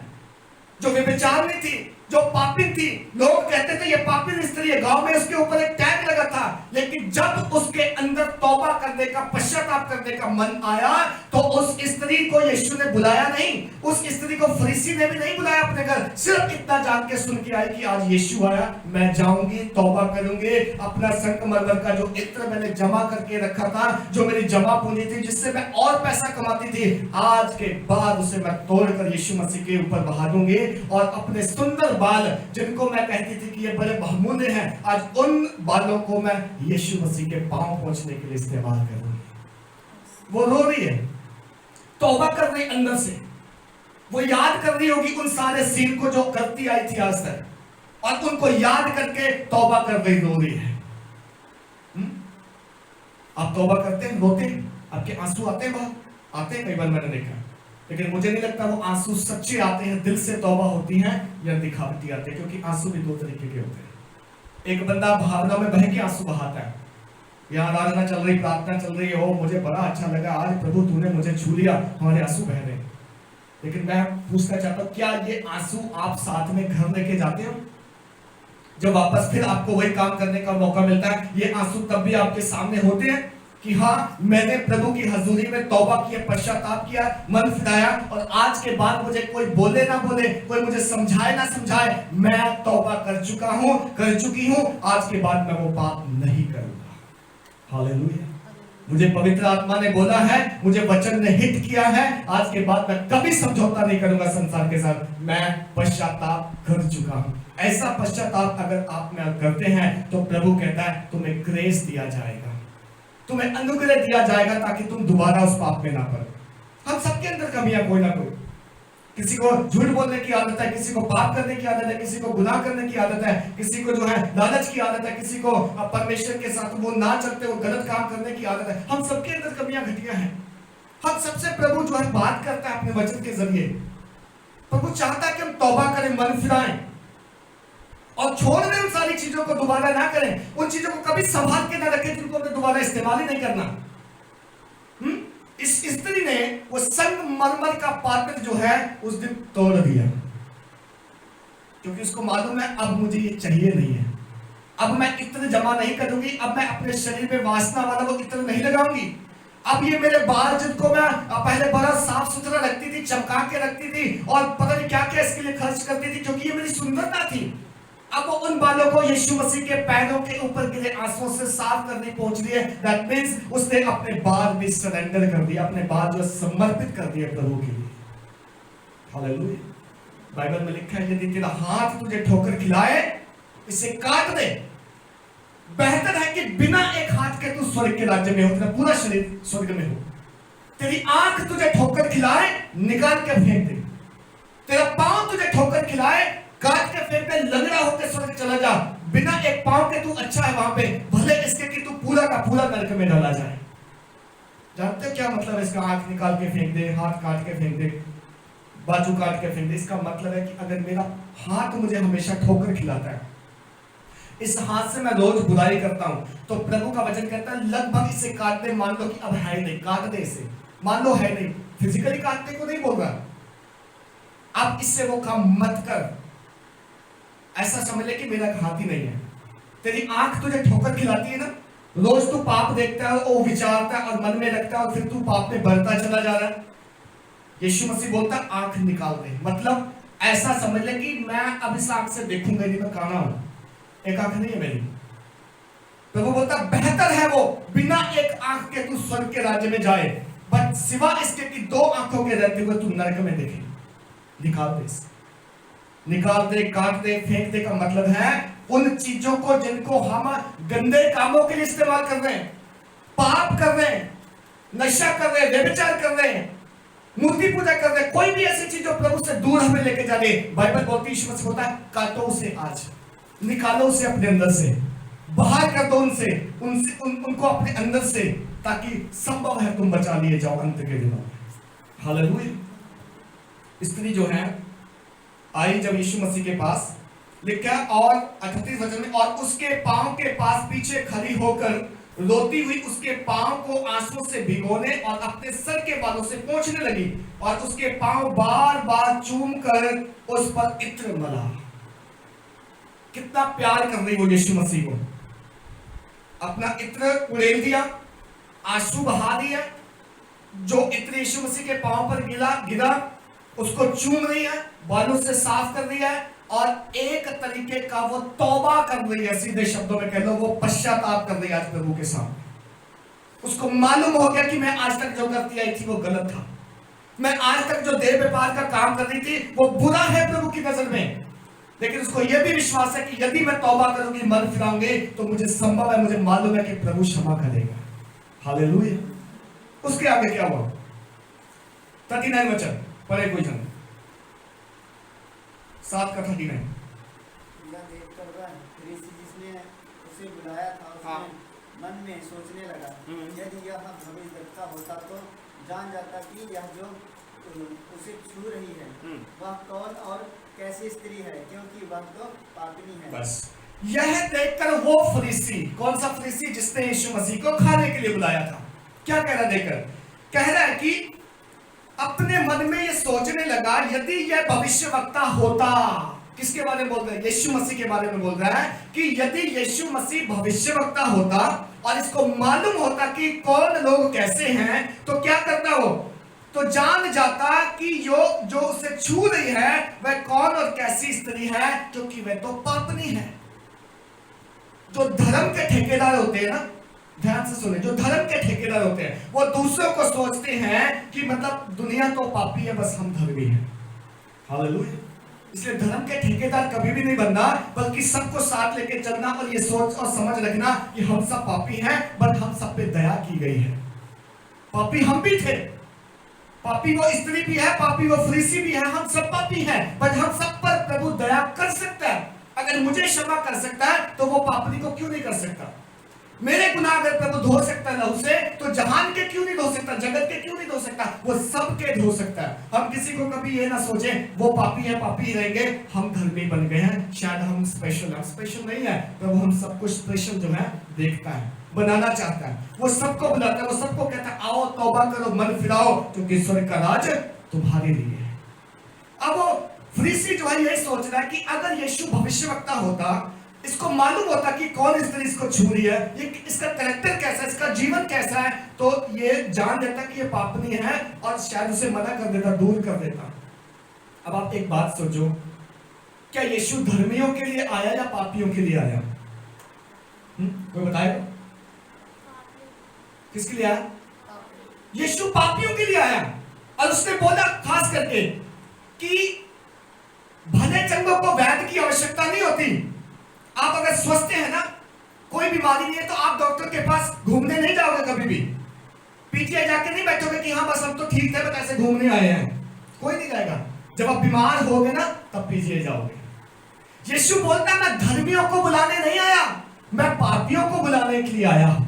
जो व्यभिचारिणी थी, जो पापी थी, लोग कहते थे ये पापी स्त्री है, गांव में उसके ऊपर एक टैग लगा था, लेकिन जब उसके अंदर तौबा करने का, पश्चाताप करने का मन आया, तो उस स्त्री को यीशु ने बुलाया नहीं, उस स्त्री को फरीसी ने भी नहीं बुलाया अपने घर, सिर्फ इतना जान के सुन के आई कि आज यीशु आया, मैं जाऊंगी, तौबा करूंगी, अपना संगमरमर का जो इत्र मैंने जमा करके रखा था, जो मेरी जमा पूंजी थी, जिससे मैं और पैसा कमाती थी, आज के बाद उसे मैं तोड़कर यीशु मसीह के ऊपर बहा दूंगी, और अपने सुंदर बाल जिनको मैं कहती थी कि ये बड़े बहुमूल्य हैं, आज उन बालों को मैं यीशु मसीह के पांव पहुंचने के लिए इस्तेमाल करूंगी। वो रो रही है, तौबा कर रही अंदर से, वो याद कर रही होगी उन सारे सीन को जो करती आई थी आज तक, और उनको याद करके तौबा कर रही, रो रही है। आप तौबा करते हैं, रोते हैं, आपके आंसू आते हैं, बाहर आते हैं, कई बार मैंने देखा, लेकिन मुझे नहीं लगता वो आंसू सच्चे आते हैं, दिल से तौबा होती हैं या दिखावटी आते हैं, क्योंकि आंसू भी दो तरीके के होते हैं। एक बंदा भावना में बह के आंसू बहाता है, यहाँ आराधना चल रही, प्रार्थना चल रही है, ओ मुझे बड़ा अच्छा लगा आज प्रभु तूने मुझे छू लिया, हमारे आंसू बह रहे। लेकिन मैं पूछना चाहता हूँ, क्या ये आंसू आप साथ में घर लेके जाते हो? जब वापस फिर आपको वही काम करने का मौका मिलता है, ये आंसू तब भी आपके सामने होते हैं कि हाँ मैंने प्रभु की हजूरी में तौबा किया, पश्चाताप किया, मन फिराया, और आज के बाद मुझे कोई बोले ना बोले, कोई मुझे समझाए ना समझाए, मैं तौबा कर चुका हूं, कर चुकी हूं, आज के बाद मैं वो पाप नहीं करूंगा। हालेलुया। मुझे पवित्र आत्मा ने बोला है, मुझे वचन ने हिट किया है, आज के बाद मैं कभी समझौता नहीं करूंगा संसार के साथ, मैं पश्चाताप कर चुका हूं। ऐसा पश्चाताप अगर आप में करते हैं तो प्रभु कहता है तुम्हें ग्रेस दिया जाएगा, तुम्हें अनुग्रह दिया जाएगा, ताकि तुम दोबारा उस पाप में ना पड़ो। हम सबके अंदर कमियां कोई ना कोई, किसी को झूठ बोलने की आदत है, किसी को पाप करने की आदत है, किसी को गुनाह करने की आदत है, किसी को जो है लालच की आदत है, किसी को परमेश्वर के साथ वो ना चलते वो गलत काम करने की आदत है। हम सबके अंदर कमियां घटियां हैं। हम सबसे प्रभु जो है बात करता है अपने वचन के जरिए। प्रभु चाहता है कि हम तौबा करें, मन फिराएं और छोड़ दें उन सारी चीजों को, दोबारा ना करें, उन चीजों को कभी संभाल के ना रखें जिनको हमने दोबारा इस्तेमाल ही नहीं करना। इस स्त्री ने वो संगमरमर का पात्र जो है उस दिन तोड़ दिया, क्योंकि उसको मालूम है अब मुझे ये चाहिए नहीं है, अब मैं इत्र जमा नहीं करूंगी, अब मैं अपने शरीर में वासना वाला वो इत्र नहीं लगाऊंगी, अब ये मेरे बाल जिनको मैं पहले बड़ा साफ सुथरा रखती थी, चमका के रखती थी और पता नहीं क्या क्या इसके लिए खर्च करती थी क्योंकि ये मेरी सुंदरता थी, अब वो उन बालों को यीशु मसीह के पैरों के ऊपर गिरे आंसुओं से साफ करने पहुंच रही है। दैट मींस उसने अपने बाल भी सरेंडर कर दिया, अपने बाल जो समर्पित कर दिए प्रभु के लिए। हालेलुया। बाइबल में लिखा है यदि तेरा हाथ तुझे ठोकर खिलाए इसे काट दे। बेहतर है कि बिना एक हाथ के तू स्वर्ग के राज्य में हो, तेरा पूरा शरीर स्वर्ग में हो। तेरी आंख तुझे ठोकर खिलाए, निकाल के फेंक दे। तेरा पांव तुझे ठोकर खिलाए, काट के फेंक दे, लंगड़ा होकर स्वर्ग चला जा। बिना एक पांव के तू अच्छा है वहां पे, भले इसके कि तू पूरा का पूरा नरक में डाला जाए। जानते हो क्या मतलब है इसका? आंख निकाल के फेंक दे, हाथ काट के फेंक दे, बाजू काट के फेंक दे। इसका मतलब है कि अगर मेरा हाथ मुझे हमेशा ठोकर खिलाता है, इस हाथ से मैं रोज बुराई करता हूं, तो प्रभु का वचन कहता है लगभग इसे काट दे। मान लो कि अब है नहीं, काट दे इसे। मान लो है नहीं, फिजिकली काटने को नहीं बोल रहा। अब इससे वो काम मत कर। ऐसा समझ ले कि मेरा हाथ ही नहीं है। तेरी आंख तुझे ठोकर खिलाती है ना, रोज तू पाप देखता है, वो विचारता है और मन में रखता है, और फिर तू पाप में बढ़ता चला जा रहा है। यीशु मसीह बोलता है आंख निकाल दे। मतलब ऐसा समझ ले कि मैं अब इस आंख से देखूंगा नहीं, मैं काना हूं, एक आंख नहीं है मेरी। प्रभु बोलता बेहतर है वो बिना एक आंख के तू स्वर्ग के राज्य में जाए, बट सिवा इसके कि दो आंखों के रहते हुए तू नरक में देखे। निकाल दे, निकाल दे, काट दे, फेंक दे का मतलब है उन चीजों को जिनको हम गंदे कामों के लिए इस्तेमाल कर रहे हैं, पाप कर रहे हैं, नशा कर रहे हैं, व्यभिचार कर रहे हैं, मूर्ति पूजा कर रहे हैं, कोई भी ऐसी चीज जो प्रभु से दूर हमें लेके जा रही है। बाइबल बोलती है, यीशु मसीह बोलता है काटो उसे आज, निकालो उसे अपने अंदर से, बाहर कर दो उनको अपने अंदर से, ताकि संभव है तुम बचा लिए जाओ अंत के दिनों में। हालेलुया। स्त्री जो है आई जब यीशु मसीह के पास, लिखा और 38 वचन में, और उसके पांव के पास पीछे खड़ी होकर रोती हुई उसके पांव को आंसू से भिगोने और अपने सर के बालों से पोंछने लगी, और उसके पांव बार बार चूम कर उस पर इत्र मला। कितना प्यार कर रही वो यीशु मसीह को, अपना इत्र उड़ेल दिया, आंसू बहा दिया। जो इत्र यीशु मसीह के पांव पर गिरा उसको चूम रही है, बालों से साफ कर दिया है, और एक तरीके का वो तौबा कर रही है। सीधे शब्दों में कह लो वो पश्चाताप कर रही है आज प्रभु के सामने। उसको मालूम हो गया कि मैं आज तक जो करती आई थी वो गलत था, मैं आज तक जो देह व्यापार का काम कर रही थी वो बुरा है प्रभु की नजर में। लेकिन उसको यह भी विश्वास है कि यदि मैं तौबा करूंगी, मन फिराऊंगी, तो मुझे संभव है, मुझे मालूम है कि प्रभु क्षमा करेगा। हालेलुया। उसके आगे क्या हुआ? 39 वचन पढ़े कोई जन, 7 का 39। देखकर वह फरीसी जिसने उसे बुलाया था, उसने मन में सोचने लगा, यदि यह भविष्यद्वक्ता होता तो जान जाता कि यह जो उसे छू रही है वह कौन और कैसी स्त्री है, क्योंकि वह तो पापिनी है। बस यह देखकर वो फरीसी, कौन सा फरीसी? जिसने यीशु मसीह को खाने के लिए बुलाया था, क्या कह रहा? देखकर कह रहा है कि अपने मन में ये सोचने लगा, यदि यह भविष्यवक्ता होता। किसके बारे में बोल रहा है? यीशु मसीह के बारे में बोल रहा है कि यदि यीशु मसीह भविष्यवक्ता होता और इसको मालूम होता कि कौन लोग कैसे हैं, तो क्या करता हो? तो जान जाता कि जो उसे छू रही है वह कौन और कैसी स्त्री है, क्योंकि वह तो पापनी है। जो धर्म के ठेकेदार होते हैं ना, ध्यान से सुने, जो धर्म के ठेकेदार होते हैं वो दूसरों को सोचते हैं कि मतलब दुनिया तो पापी है, बस हम धर्मी हैं। हालेलुया। इसलिए धर्म के ठेकेदार कभी भी नहीं बनना, बल्कि सबको साथ लेके चलना और ये सोच और समझ रखना कि हम सब पापी हैं, बट हम सब पे दया की गई है। पापी हम भी थे, पापी वो स्त्री भी है, पापी वो फरीसी भी है, हम सब पापी हैं, बट हम सब पर प्रभु दया कर सकता है। अगर मुझे क्षमा कर सकता है तो वो पापनी को क्यों नहीं कर सकता? मेरे गुनाह अगर प्रभु धो सकता है लहू से, तो जहान के क्यों नहीं धो सकता? जगत के क्यों नहीं धो सकता? वो सबके धो सकता है। हम किसी को कभी ये ना सोचे वो पापी है, पापी ही रहेंगे, हम धर्मी बन गए हैं, शायद हम स्पेशल है। स्पेशल नहीं है प्रभु, हम सब कुछ स्पेशल जो है देखता है, बनाना चाहता है। वो सबको बुलाता है, वो सबको कहता है आओ तौबा करो, मन फिराओ, क्योंकि स्वर्ग का राज तुम्हारे लिए है। अब वो फरीसी जो है यही सोच रहा है कि अगर यीशु भविष्यवक्ता होता, इसको मालूम होता कि कौन स्त्री इसको छू रही है, ये इसका कैरेक्टर कैसा है, इसका जीवन कैसा है, तो ये जान देता कि ये पापनी है और शायद उसे मना कर देता, दूर कर देता। अब आप एक बात सोचो, क्या यीशु धर्मियों के लिए आया या पापियों के लिए आया? कोई बताएगा किसके लिए आया? यीशु पापियों के लिए आया, और उसने बोला खास करके कि भले चंगों को वैद्य की आवश्यकता नहीं होती, आप अगर स्वस्थ हैं ना, कोई बीमारी नहीं है, तो आप डॉक्टर के पास घूमने नहीं जाओगे कभी भी। पीजीआई जाके नहीं बैठोगे कि हाँ बस हम तो ठीक थे, बस ऐसे घूमने आए हैं, कोई नहीं जाएगा। जब आप बीमार होगे ना तब पीजीआई जाओगे। यीशु बोलता है मैं धर्मियों को बुलाने नहीं आया, मैं पापियों को बुलाने के लिए आया हूं।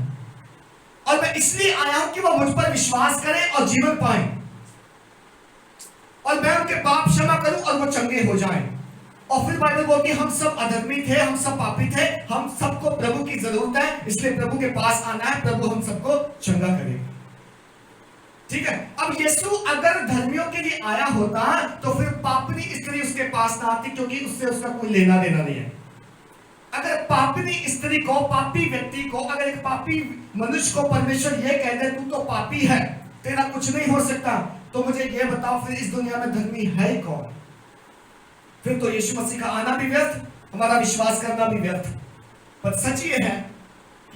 और मैं इसलिए आया हूं कि वो मुझ पर विश्वास करें और जीवन पाएं, और मैं उनके पाप क्षमा करूं और वो चंगे हो जाएं। और फिर बाइबल बोलती है हम सब अधर्मी थे, हम सब पापी थे, हम सबको प्रभु की जरूरत है, इसलिए प्रभु के पास आना है, प्रभु हम सबको चंगा करेगा। ठीक है। अब यीशु अगर धर्मियों के लिए आया होता तो फिर पापनी स्त्री उसके पास ना आती, क्योंकि उससे उसका कोई लेना देना नहीं है। अगर पापनी स्त्री को, पापी व्यक्ति को, अगर एक पापी मनुष्य को परमेश्वर ये कह दे तू तो पापी है, तेरा कुछ नहीं हो सकता, तो मुझे ये बताओ फिर इस दुनिया में धर्मी है कौन? फिर तो यीशु मसीह का आना भी व्यर्थ, हमारा विश्वास करना भी व्यर्थ। पर सच ये है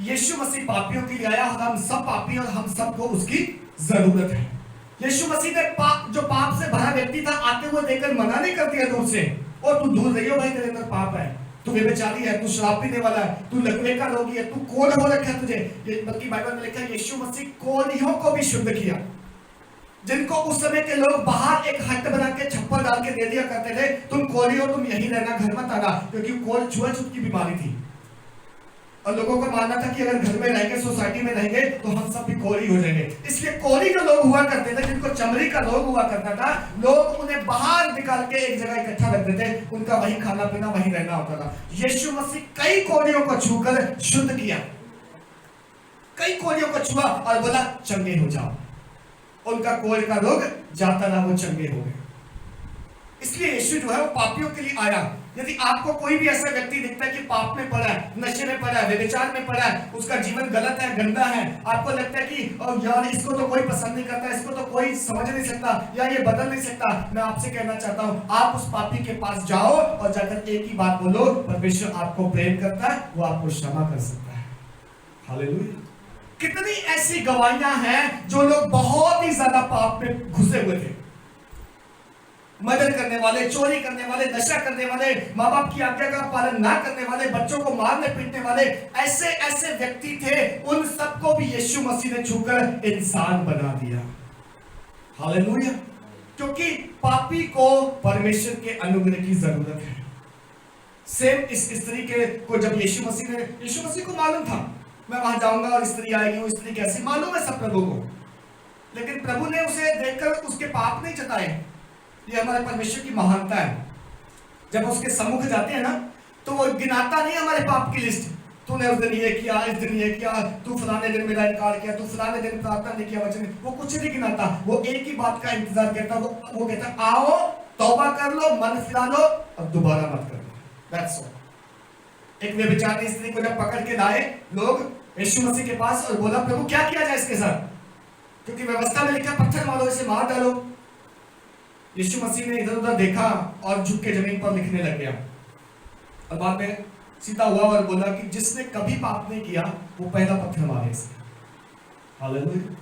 यीशु मसीह पापियों के लिए आया, और हम सब पापी और हम सबको उसकी जरूरत है। यीशु मसीह ने जो पाप से भरा व्यक्ति था आते हुए देखकर मना नहीं कर दिया दूर से, और तू दूर रहियो भाई, तेरे अंदर पाप है, तू व्यभिचारी है, तू शराब पीने वाला है, तू लकवे का रोगी है, तू कोढ़ हो रखा है तुझे। ये बल्कि बाइबल में लिखा है यीशु मसीह कोढ़ियों को भी शुद्ध किया, जिनको उस समय के लोग बाहर एक हट बना के छप्पर डाल के दे दिया करते थे, तुम कोढ़ी हो, तुम यही रहना, घर मत आना, क्योंकि कोढ़ छुआछूत की बीमारी थी। और लोगों का मानना था कि अगर घर में रहेंगे, सोसाइटी में रहेंगे, तो हम सब भी कोढ़ी हो जाएंगे। इसलिए कोढ़ी जो लोग हुआ करते थे, जिनको चमड़ी का रोग हुआ करता था, लोग उन्हें बाहर निकाल के एक जगह इकट्ठा रखते थे, उनका वही खाना पीना, वही रहना होता था। यीशु मसीह कई कोढ़ियों को छूकर शुद्ध किया, कई कोढ़ियों को छुआ और बोला चंगे हो जाओ। उनका कोढ़ का रोग जाता ना, वो चंगे हो गए। इसलिए यीशु जो है वो पापियों के लिए आया। यदि आपको कोई भी ऐसा व्यक्ति दिखता है कि पाप में पड़ा है, नशे में पड़ा है, व्यभिचार में पड़ा है, उसका जीवन गलत है, गंदा है, आपको लगता है कि यार इसको तो कोई पसंद नहीं करता, इसको तो कोई समझ नहीं सकता, या ये बदल नहीं सकता, मैं आपसे कहना चाहता हूं आप उस पापी के पास जाओ और जाकर एक ही बात बोलो, परमेश्वर आपको प्रेम करता है, वो आपको क्षमा कर सकता है। हालेलुया। कितनी ऐसी गवाहियां हैं जो लोग बहुत ही ज्यादा पाप में घुसे हुए थे, मर्डर करने वाले, चोरी करने वाले, नशा करने वाले, माँ बाप की आज्ञा का पालन ना करने वाले, बच्चों को मारने पीटने वाले, ऐसे ऐसे व्यक्ति थे, उन सबको भी यीशु मसीह ने छूकर इंसान बना दिया। हालेलुया। क्योंकि पापी को परमेश्वर के अनुग्रह की जरूरत है। सेम इस स्त्री के को जब यीशु मसीह को मालूम था मैं वहां जाऊंगा और स्त्री आएगी, वो स्त्री कैसी, मालूम है सब प्रभु को, लेकिन प्रभु ने उसे देखकर उसके पाप नहीं जताए। ये हमारे परमेश्वर की महानता है। जब उसके सम्मुख जाते हैं ना, तो वो गिनाता नहीं हमारे पाप की लिस्ट, तूने उस दिन ये किया, इस दिन ये किया, तू फलाने दिन मेरा इनकार किया, तू फलाने दिन प्रार्थना नहीं किया, वचन, वो कुछ नहीं गिनाता। वो एक ही बात का इंतजार करता, वो कहता आओ तौबा कर लो, मन फिरा लो और दोबारा मत कर लो। That's all. एक व्यभिचारी स्त्री को जब पकड़ के लाए लोग यीशु मसीह के पास और बोला प्रभु क्या किया जाए इसके साथ, क्योंकि व्यवस्था में लिखा पत्थर मारो, इसे मार डालो। यीशु मसीह ने इधर उधर देखा और झुक के जमीन पर लिखने लग गया, और बाद में सीधा हुआ और बोला कि जिसने कभी पाप नहीं किया वो पहला पत्थर मारे इसे। हालेलुया।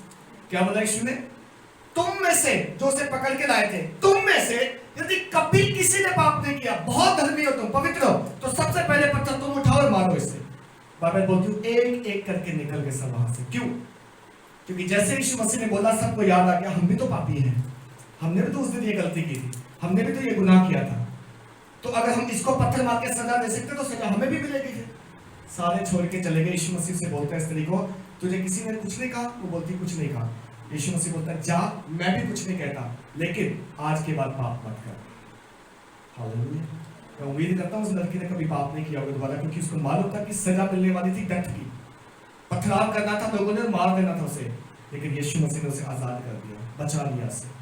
क्या बोला यीशु ने? तुम में से जो उसे पकड़ के लाए थे, तुम में से यदि कभी किसी ने पाप नहीं किया, बहुत धर्मी हो तुम, पवित्र हो, तो सबसे पहले पत्थर तुम उठाओ और मारो इसे। बाइबल बोलती हूँ एक एक करके निकल गए सब वहां से। क्यों? क्योंकि जैसे यीशु मसीह ने बोला सबको याद आ गया हम भी तो पापी हैं, हमने भी तो उस दिन ये गलती की थी, हमने भी तो ये गुनाह किया था, तो अगर हम इसको पत्थर मार के सजा दे सकते तो सजा हमें भी मिलेगी। फिर सारे छोड़ के चले गए। यीशु मसीह से बोलता है स्त्री को तुझे किसी ने कुछ नहीं कहा? वो बोलती कुछ नहीं कहा। यीशु मसीह बोलता है जा, मैं भी कुछ नहीं कहता, लेकिन आज के बाद पाप मत कर। हालेलुया। मैं उम्मीद करता हूँ उस लड़की ने कभी पाप नहीं किया होगा दोबारा, क्योंकि उसको मालूम था कि सजा मिलने वाली थी डेथ की, पथराव करना था लोगों ने, मार देना था उसे, लेकिन यीशु मसीह ने उसे आजाद कर दिया, बचा लिया उसे।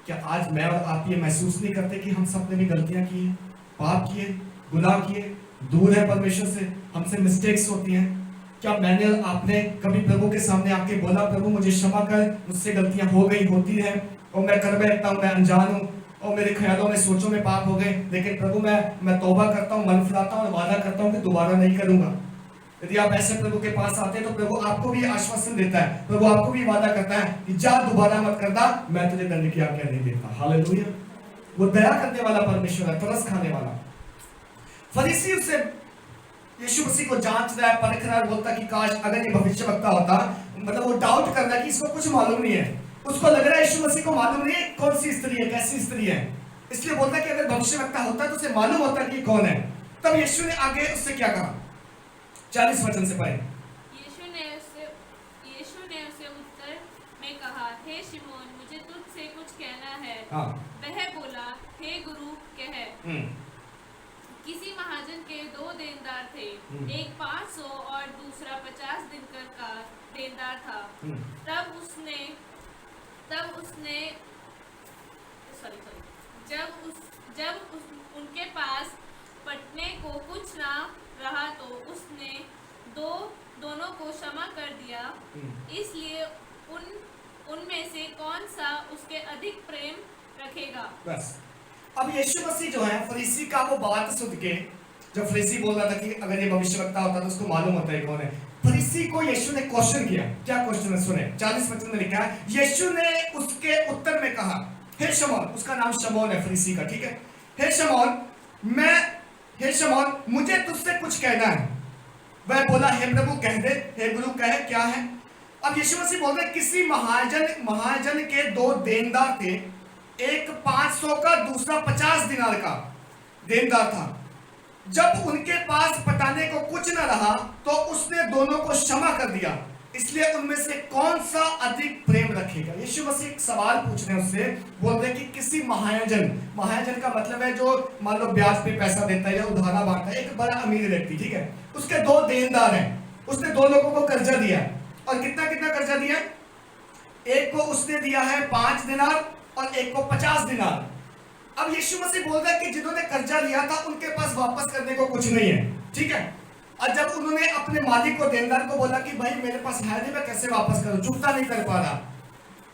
क्या आज मैं और आप ये महसूस नहीं करते कि हम सब ने भी गलतियां की हैं, पाप किए, गुनाह किए, दूर है परमेश्वर से, हमसे मिस्टेक्स होती हैं? क्या मैंने और आपने कभी प्रभु के सामने आके बोला प्रभु मुझे क्षमा कर, मुझसे गलतियां हो गई, होती है, और मैं कर बैठता हूँ, मैं अनजान हूँ, और मेरे ख्यालों में सोचों में पाप हो गए, लेकिन प्रभु मैं तौबा करता हूँ, मन फिराता हूँ और वादा करता हूँ कि दोबारा नहीं करूंगा। यदि आप ऐसे प्रभु के पास आते हैं तो प्रभु आपको भी आश्वासन देता है, प्रभु आपको भी वादा करता है कि जा दोबारा मत करना, मैं तुझे दंड की आज्ञा नहीं देता। हालेलुया। वो दया करने वाला परमेश्वर है, तरस खाने वाला। फरीसी उससे यीशु मसीह को जांच रहा है, परख रहा है, बोलता कि काश अगर ये भविष्यवक्ता होता, मतलब वो डाउट कर रहा है कि इसको कुछ मालूम नहीं है, उसको लग रहा है यीशु मसीह को मालूम नहीं है कौन सी स्त्री है, कैसी स्त्री है, इसलिए बोलता है कि अगर भविष्यवक्ता होता तो उसे मालूम होता कि कौन है। तब यीशु ने आगे उससे क्या कहा, 40 वचन से पढ़े। यीशु ने उसे उत्तर में कहा, हे शिमोन, मुझे तुझसे कुछ कहना है। हाँ। वह बोला, हे गुरु, कह। किसी महाजन के 2 देनदार थे, एक 500 और दूसरा 50 दिनकर का देनदार था। तब उसने उनके पास पटने को कुछ ना रहा तो उसने दोनों को क्षमा कर दिया। इसलिए उनमें से कौन सा उसके अधिक प्रेम रखेगा। बस अब यीशु मसीह जो है फरीसी का वो बात सुन के, जब फरीसी बोल रहा था कि अगर ये भविष्यवक्ता होता तो उसको मालूम होता है कौन है, फरीसी को यीशु ने क्वेश्चन किया। क्या क्वेश्चन है सुने, 40 वचन में लिखा है, यीशु ने उसके उत्तर में कहा, हे शमौन, उसका नाम शमौन है फरीसी का, ठीक है, हे शमौन, मुझे तुझसे कुछ कहना है। वह बोला, हे प्रभु कह दे, हे गुरु कह, क्या है। अब यीशु मसीह बोल रहे, किसी महाजन के 2 देनदार थे, एक 500 का, दूसरा 50 दिनार का देनदार था। जब उनके पास पटाने को कुछ न रहा तो उसने दोनों को क्षमा कर दिया। इसलिए उनमें से कौन सा अधिक प्रेम रखेगा। यीशु मसीह एक सवाल पूछ रहे हैं उससे, बोल रहे कि किसी महाजन का मतलब है जो मान लो ब्याज पे पैसा देता है या उधारा बांटता है, एक बड़ा अमीर व्यक्ति, ठीक है, उसके 2 देनदार हैं, उसने 2 लोगों को कर्जा दिया, और कितना कर्जा दिया, एक को उसने दिया है 5 दिनार और एक को 50 दिनार। अब यीशु मसीह बोल रहा है कि जिन्होंने कर्जा लिया था उनके पास वापस करने को कुछ नहीं है, ठीक है। और जब उन्होंने अपने मालिक को, देनदार को बोला कि भाई मेरे पास है नहीं, मैं कैसे वापस करूं, चुकता नहीं कर पा रहा,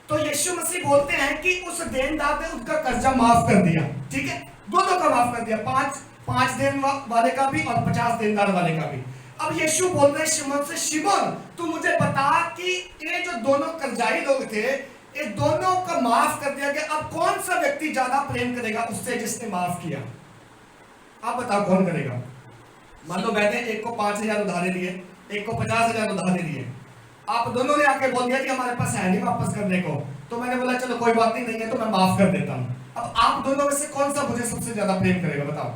तो यीशु मसीह बोलते हैं कि उस देनदार ने उनका कर्जा माफ कर दिया, ठीक है, दोनों का माफ कर दिया, 5 देन वाले का भी और 50 देनदार वाले का भी। अब यीशु बोल रहे हैं शिमोन से, शिमोन तू मुझे बता कि ये जो दोनों कर्जाई लोग थे, ये दोनों का माफ कर दिया गया, अब कौन सा व्यक्ति ज्यादा प्रेम करेगा उससे जिसने माफ किया। आप बताओ कौन करेगा। मान लो बैठे, एक को 5,000 उधारे दिए, एक को 50,000 उधारे दिए, आप दोनों ने आके बोल दिया कि हमारे पास है नहीं वापस करने को, तो मैंने बोला चलो कोई बात नहीं है तो मैं माफ कर देता हूं। अब आप दोनों में से कौन सा मुझे सबसे ज्यादा प्रेम करेगा, बताओ।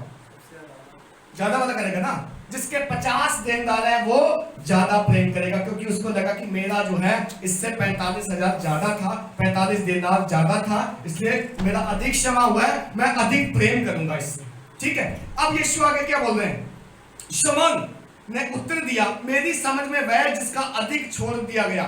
ज्यादा वाला करेगा ना, जिसके 50 देनदार है वो ज्यादा प्रेम करेगा, क्योंकि उसको लगा कि मेरा जो है इससे 45,000 ज्यादा था, 45 देनदार ज्यादा था, इसलिए मेरा अधिक क्षमा हुआ है, मैं अधिक प्रेम करूंगा इससे, ठीक है। अब यीशु आगे क्या बोल रहे हैं, शमौन ने उत्तर दिया, मेरी समझ में वह जिसका अधिक छोड़ दिया गया।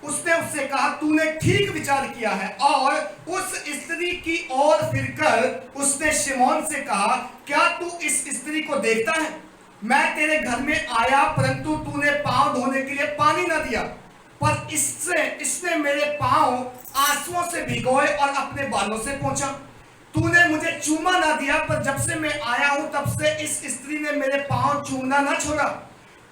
उसने उससे कहा, तूने ठीक विचार किया है। और उस स्त्री की ओर फिरकर उसने शिमोन से कहा, क्या तू इस स्त्री को देखता है, मैं तेरे घर में आया परंतु तूने पांव धोने के लिए पानी न दिया, पर इसने मेरे पांव आंसुओं से भिगोए और अपने बालों से पोंछा। तूने मुझे चूमा ना दिया, पर जब से मैं आया हूं तब से इस स्त्री ने मेरे पांव चूमना ना छोड़ा।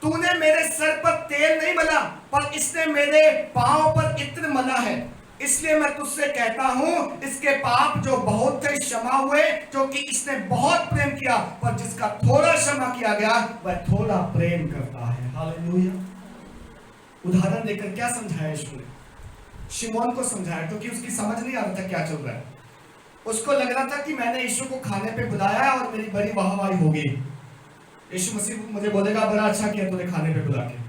तूने मेरे सर पर तेल नहीं मला, पर इसने मेरे पांव पर इत्र मला है। इसलिए मैं तुझसे कहता हूं, इसके पाप जो बहुत थे क्षमा हुए, क्योंकि इसने बहुत प्रेम किया, पर जिसका थोड़ा क्षमा किया गया वह थोड़ा प्रेम करता है। हालेलुया। उदाहरण देकर क्या समझाया यीशु ने, शिमोन को समझाया, क्योंकि उसकी समझ नहीं आ रहा था क्या चल रहा है। उसको लग रहा था कि मैंने यीशु को खाने पे बुलाया और मेरी बड़ी वाहवाही होगी, यीशु मसीह मुझे बोलेगा बड़ा अच्छा किया तूने खाने पे बुला के।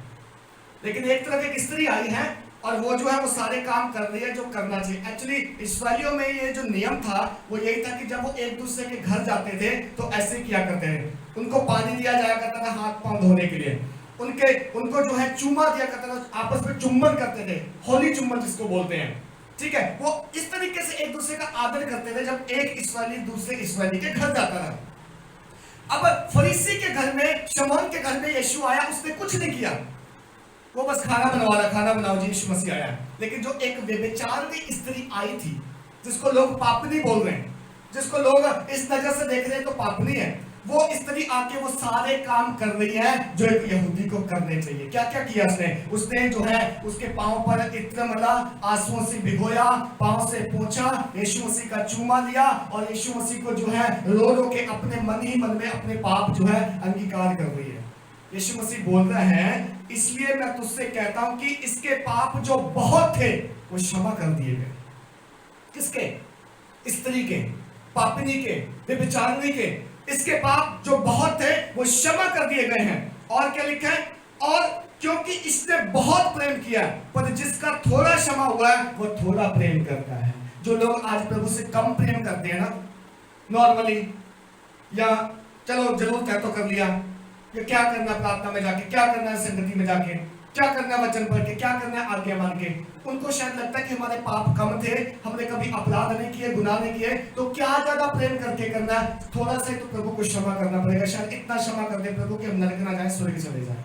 लेकिन एक तरफ एक स्त्री आई है और वो जो है वो सारे काम कर रही है जो करना चाहिए। एक्चुअली इस्राएलियों में ये जो नियम था वो यही था कि जब वो एक दूसरे के घर जाते थे तो ऐसे किया करते थे, उनको पानी दिया जाया करता था हाथ पांव धोने के लिए, उनको जो है चूमा दिया करता था, आपस में चुम्बन करते थे, होली चुम्बन जिसको बोलते हैं, ठीक है। वो इस तरीके से एक दूसरे का आदर करते थे जब एक इस्राएली दूसरे इस्राएली के घर जाता था। अब फरीसी के घर में, शमौन के घर में यीशु आया, उसने कुछ नहीं किया, वो बस खाना बनवा रहा, खाना बनाओ जी, यीशु मसीह आया। लेकिन जो एक व्यभिचारिणी स्त्री आई थी, जिसको लोग पापनी बोल रहे हैं, जिसको लोग इस नजर से देख रहे हैं तो पापनी है, वो स्त्री आके वो सारे काम कर रही है जो एक यहूदी को करने चाहिए। क्या क्या किया उसने जो है उसके पांव पर इत्र मला, आंसुओं से भिगोया, पांव से पोंछा, यीशु मसीह का चूमा लिया और यीशु मसीह को जो है रो रो के अपने मन ही मन में अपने पाप जो है अंगीकार कर रही है। यीशु मसीह बोल रहे हैं, इसलिए मैं तुझसे कहता हूं कि इसके पाप जो बहुत थे वो क्षमा कर दिए गए। किसके? स्त्री के, पापिनी के, व्यभिचारिणी के। इसके पाप जो बहुत थे वो क्षमा कर दिए गए हैं। और क्या लिखा है? और क्योंकि इसने बहुत प्रेम किया, पर जिसका थोड़ा क्षमा हुआ है वो थोड़ा प्रेम करता है। जो लोग आज प्रभु से कम प्रेम करते हैं ना, नॉर्मली, या चलो जरूर कह तो कर लिया, या क्या करना प्रार्थना में जाके, क्या करना है संगति में जाके, क्या करना है वचन पढ़ के, क्या करना है आज्ञा मान के, उनको शायद लगता है कि हमारे पाप कम थे, हमने कभी अपराध नहीं किए, गुनाह नहीं किए, तो क्या ज्यादा प्रेम करके करना है? थोड़ा सा ही तो प्रभु को क्षमा करना पड़ेगा। शायद इतना क्षमा कर दे प्रभु कि हम नरक ना जाए, स्वर्ग चले जाए।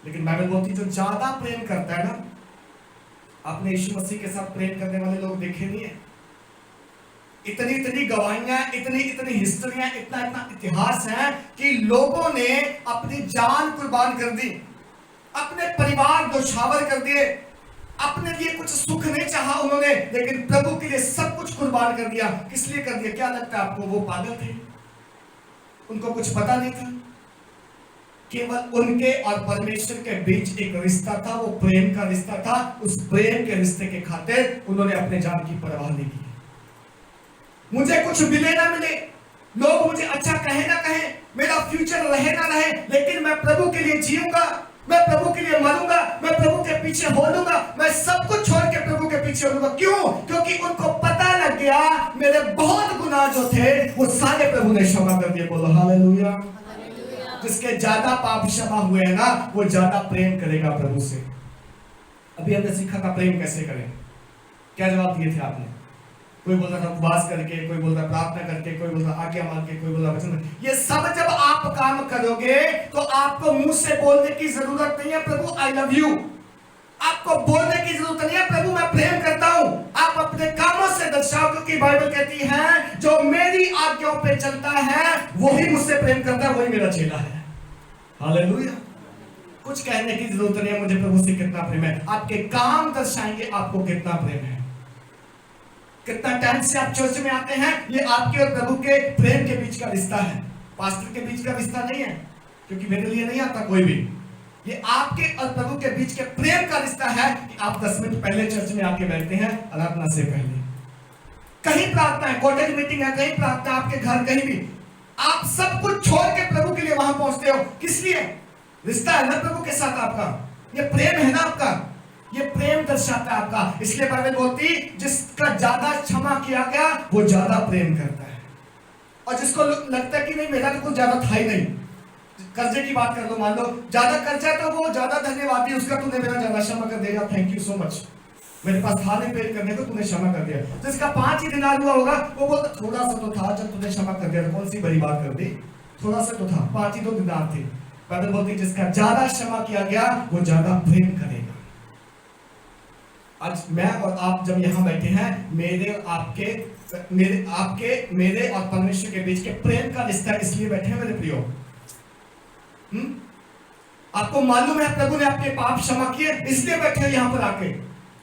लेकिन बाइबल बोलती जो ज्यादा प्रेम करता है ना, आपने यीशु मसीह के साथ प्रेम करने वाले लोग देखे नहीं है? इतनी इतनी गवाहियां, इतनी इतनी हिस्ट्रियां, इतना इतना इतिहास है कि लोगों ने अपनी जान कुर्बान कर दी, अपने परिवार दोछावर कर दिए, अपने लिए कुछ सुख नहीं चाहा उन्होंने, लेकिन प्रभु के लिए सब कुछ कुर्बान कर दिया। किस लिए कर दिया? क्या लगता है आपको? वो पागल थे, उनको कुछ पता नहीं था। केवल उनके और परमेश्वर के बीच एक रिश्ता था, वो प्रेम का रिश्ता था। उस प्रेम के रिश्ते के खातिर उन्होंने अपने जान की परवाह नहीं की। मुझे कुछ मिले ना मिले, लोग मुझे अच्छा कहे ना कहे, मेरा फ्यूचर रहे ना रहे, लेकिन मैं प्रभु के लिए जीऊंगा, मैं प्रभु के लिए मरूंगा, मैं प्रभु के पीछे हो लूंगा, मैं सब कुछ छोड़ के प्रभु के पीछे हो लूंगा। क्यों? क्योंकि उनको पता लग गया मेरे बहुत गुनाह जो थे वो सारे प्रभु ने क्षमा कर दिए। बोलो हालेलुया। जिसके ज्यादा पाप क्षमा हुए हैं ना, वो ज्यादा प्रेम करेगा प्रभु से। अभी हमने सीखा था प्रेम कैसे करें। क्या जवाब दिए थे आपने? कोई बोल रहा था उपवास करके, कोई बोल रहा प्रार्थना करके, कोई बोल रहा आज्ञा मान के, कोई बोल रहा वचन। ये सब जब आप काम करोगे तो आपको मुंह से बोलने की जरूरत नहीं है प्रभु आई लव यू, आपको बोलने की जरूरत नहीं है प्रभु मैं प्रेम करता हूं। आप अपने कामों से दर्शाओ, क्योंकि बाइबल कहती है जो मेरी आज्ञाओं पे चलता है वही मुझसे प्रेम करता है, वही मेरा चेला है। हालेलुया। कुछ कहने की जरूरत नहीं है मुझे प्रभु से कितना प्रेम है, आपके काम दर्शाएंगे आपको कितना प्रेम है। कितना टाइम से आप चर्च में आते हैं, ये आपके और प्रभु के प्रेम के बीच का रिश्ता है, पास्टर के बीच का रिश्ता नहीं है, क्योंकि मेरे लिए नहीं आता कोई भी। ये आपके और प्रभु के बीच के प्रेम का रिश्ता है कि आप 10 मिनट पहले चर्च में आके बैठते हैं आराधना से पहले। कहीं प्रार्थना है, कॉटेज मीटिंग है, कहीं प्रार्थना, आपके घर कहीं भी, आप सब कुछ छोड़ के प्रभु के लिए वहां पहुंचते हो। किस लिए? रिश्ता है ना प्रभु के साथ आपका, ये प्रेम है ना आपका, ये प्रेम दर्शाता है आपका। इसलिए बाइबल बोलती जिसका ज्यादा क्षमा किया गया वो ज्यादा प्रेम करता है। और जिसको लगता है कि नहीं मेरा तो कुछ ज्यादा था ही नहीं, कर्जे की बात कर लो, मान लो ज्यादा कर्जा है तो वो ज्यादा धन्यवादी, उसका तूने मेरा ज्यादा क्षमा कर देगा, थैंक यू सो मच, मेरे पास था नहीं पे करने को, तूने क्षमा कर दिया। जिसका 5 ही दिनार हुआ होगा वो बोलता थोड़ा सा तो था, जब तूने क्षमा कर दिया तो कौन सी बड़ी बात कर दी, थोड़ा सा तो था, 5 ही 2 दिनार थे। बाइबल बोलती जिसका ज्यादा क्षमा किया गया वो ज्यादा प्रेम करेगा। आज मैं और आप जब यहाँ बैठे हैं, मेरे और परमेश्वर के बीच के प्रेम का रिश्ता इसलिए बैठे हैं मेरे प्रियो। आपको मालूम है प्रभु ने आपके पाप क्षमा किए, इसलिए बैठे हैं यहाँ पर आके।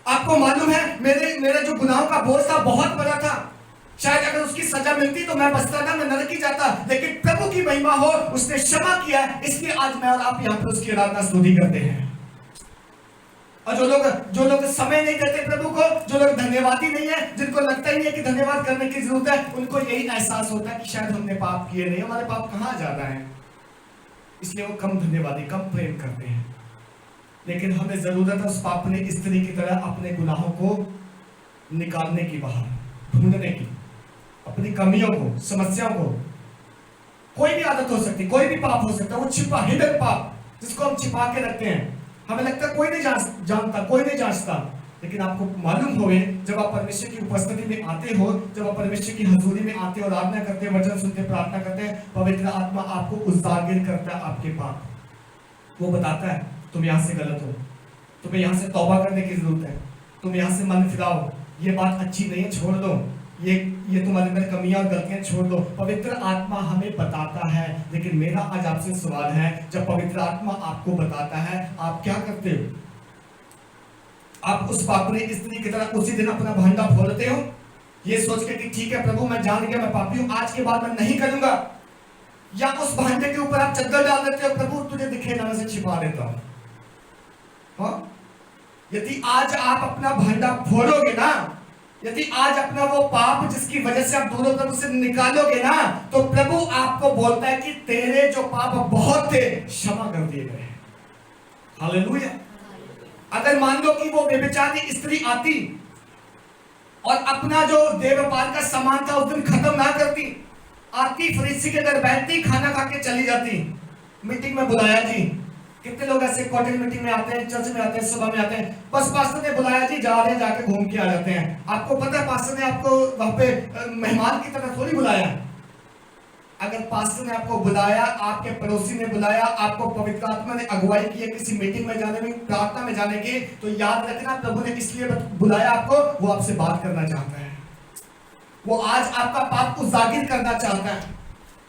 आपको मालूम है मेरे जो गुनाहों का बोझ था बहुत बड़ा था, शायद अगर उसकी सजा मिलती तो मैं बचता ना, मैं नरक ही जाता, लेकिन प्रभु की महिमा हो, उसने क्षमा किया, इसलिए आज मैं और आप यहाँ पर उसकी आराधना स्तुति करते हैं। और जो लोग समय नहीं देते प्रभु को, जो लोग धन्यवादी नहीं है, जिनको लगता ही नहीं है कि धन्यवाद करने की जरूरत है, उनको यही एहसास होता है कि शायद हमने पाप किए नहीं, हमारे पाप कहाँ ज्यादा है, इसलिए वो कम धन्यवादी, कम प्रेम करते हैं। लेकिन हमें जरूरत है उस पापनी स्त्री की तरह अपने गुनाहों को निकालने की, बाहर ढूंढने की, अपनी कमियों को, समस्याओं को। कोई भी आदत हो सकती, कोई भी पाप हो सकता है, वो छिपा हिडन पाप जिसको हम छिपा के रखते हैं, हमें लगता है कोई नहीं जानता, कोई नहीं जांचता, लेकिन आपको मालूम होवे जब आप परमेश्वर की उपस्थिति में आते हो, जब आप परमेश्वर की हजूरी में आते हो, आराधना करते हो, वचन सुनते, प्रार्थना करते हैं, पवित्र आत्मा आपको उजागर करता है आपके पाप, वो बताता है तुम यहाँ से गलत हो, तुम्हें यहाँ से तौबा करने की जरूरत है, तुम यहाँ से मन फिराओ, ये बात अच्छी नहीं है, छोड़ दो, ये तुम्हारे अंदर कमियां और गलतियां छोड़ दो। पवित्र आत्मा हमें बताता है। लेकिन मेरा आज आपसे सवाल है, जब पवित्र आत्मा आपको बताता है आप क्या करते हो? आप उस पापनी स्त्री की तरह उसी दिन अपना भांडा फोड़ते हो, ये सोच के कि ठीक है प्रभु मैं जान गया मैं पापी हूं, आज के बाद मैं नहीं करूंगा, या उस भांडे के ऊपर आप चद्दर डाल देते हो, प्रभु मुझे दिखे ना, मैं से छिपा लेता हूं। हाँ, यदि आज आप अपना भंडा फोड़ोगे ना, यदि आज अपना वो पाप जिसकी वजह से आप दूर प्रभु से निकालोगे ना, तो प्रभु आपको बोलता है कि तेरे जो पाप बहुत थे क्षमा कर दिए गए। हालेलुया। अगर मान लो कि वो व्यभिचारी स्त्री आती और अपना जो देह व्यापार का सामान था उस दिन खत्म ना करती, आती फरीसी के घर बैठती, खाना खा के चली जाती, मीटिंग में बुलाया जी। कितने लोग ऐसे कॉटेज मीटिंग में आते हैं, चर्च में आते हैं, सुबह में आते हैं, बस पास्टर ने बुलाया जी, जा रहे हैं, जाके घूम के आ जाते हैं। आपको पता है पास्टर ने आपको वहां पे मेहमान की तरह थोड़ी बुलाया। अगर पास्टर ने आपको बुलाया, आपके पड़ोसी ने बुलाया, आपको पवित्र आत्मा ने अगुवाई की है किसी मीटिंग में जाने में, प्रार्थना में जाने की, तो याद रखना प्रभु ने इसलिए बुलाया आपको, वो आपसे बात करना चाहता है। वो आज आपका पाप को जाहिर करना चाहता है।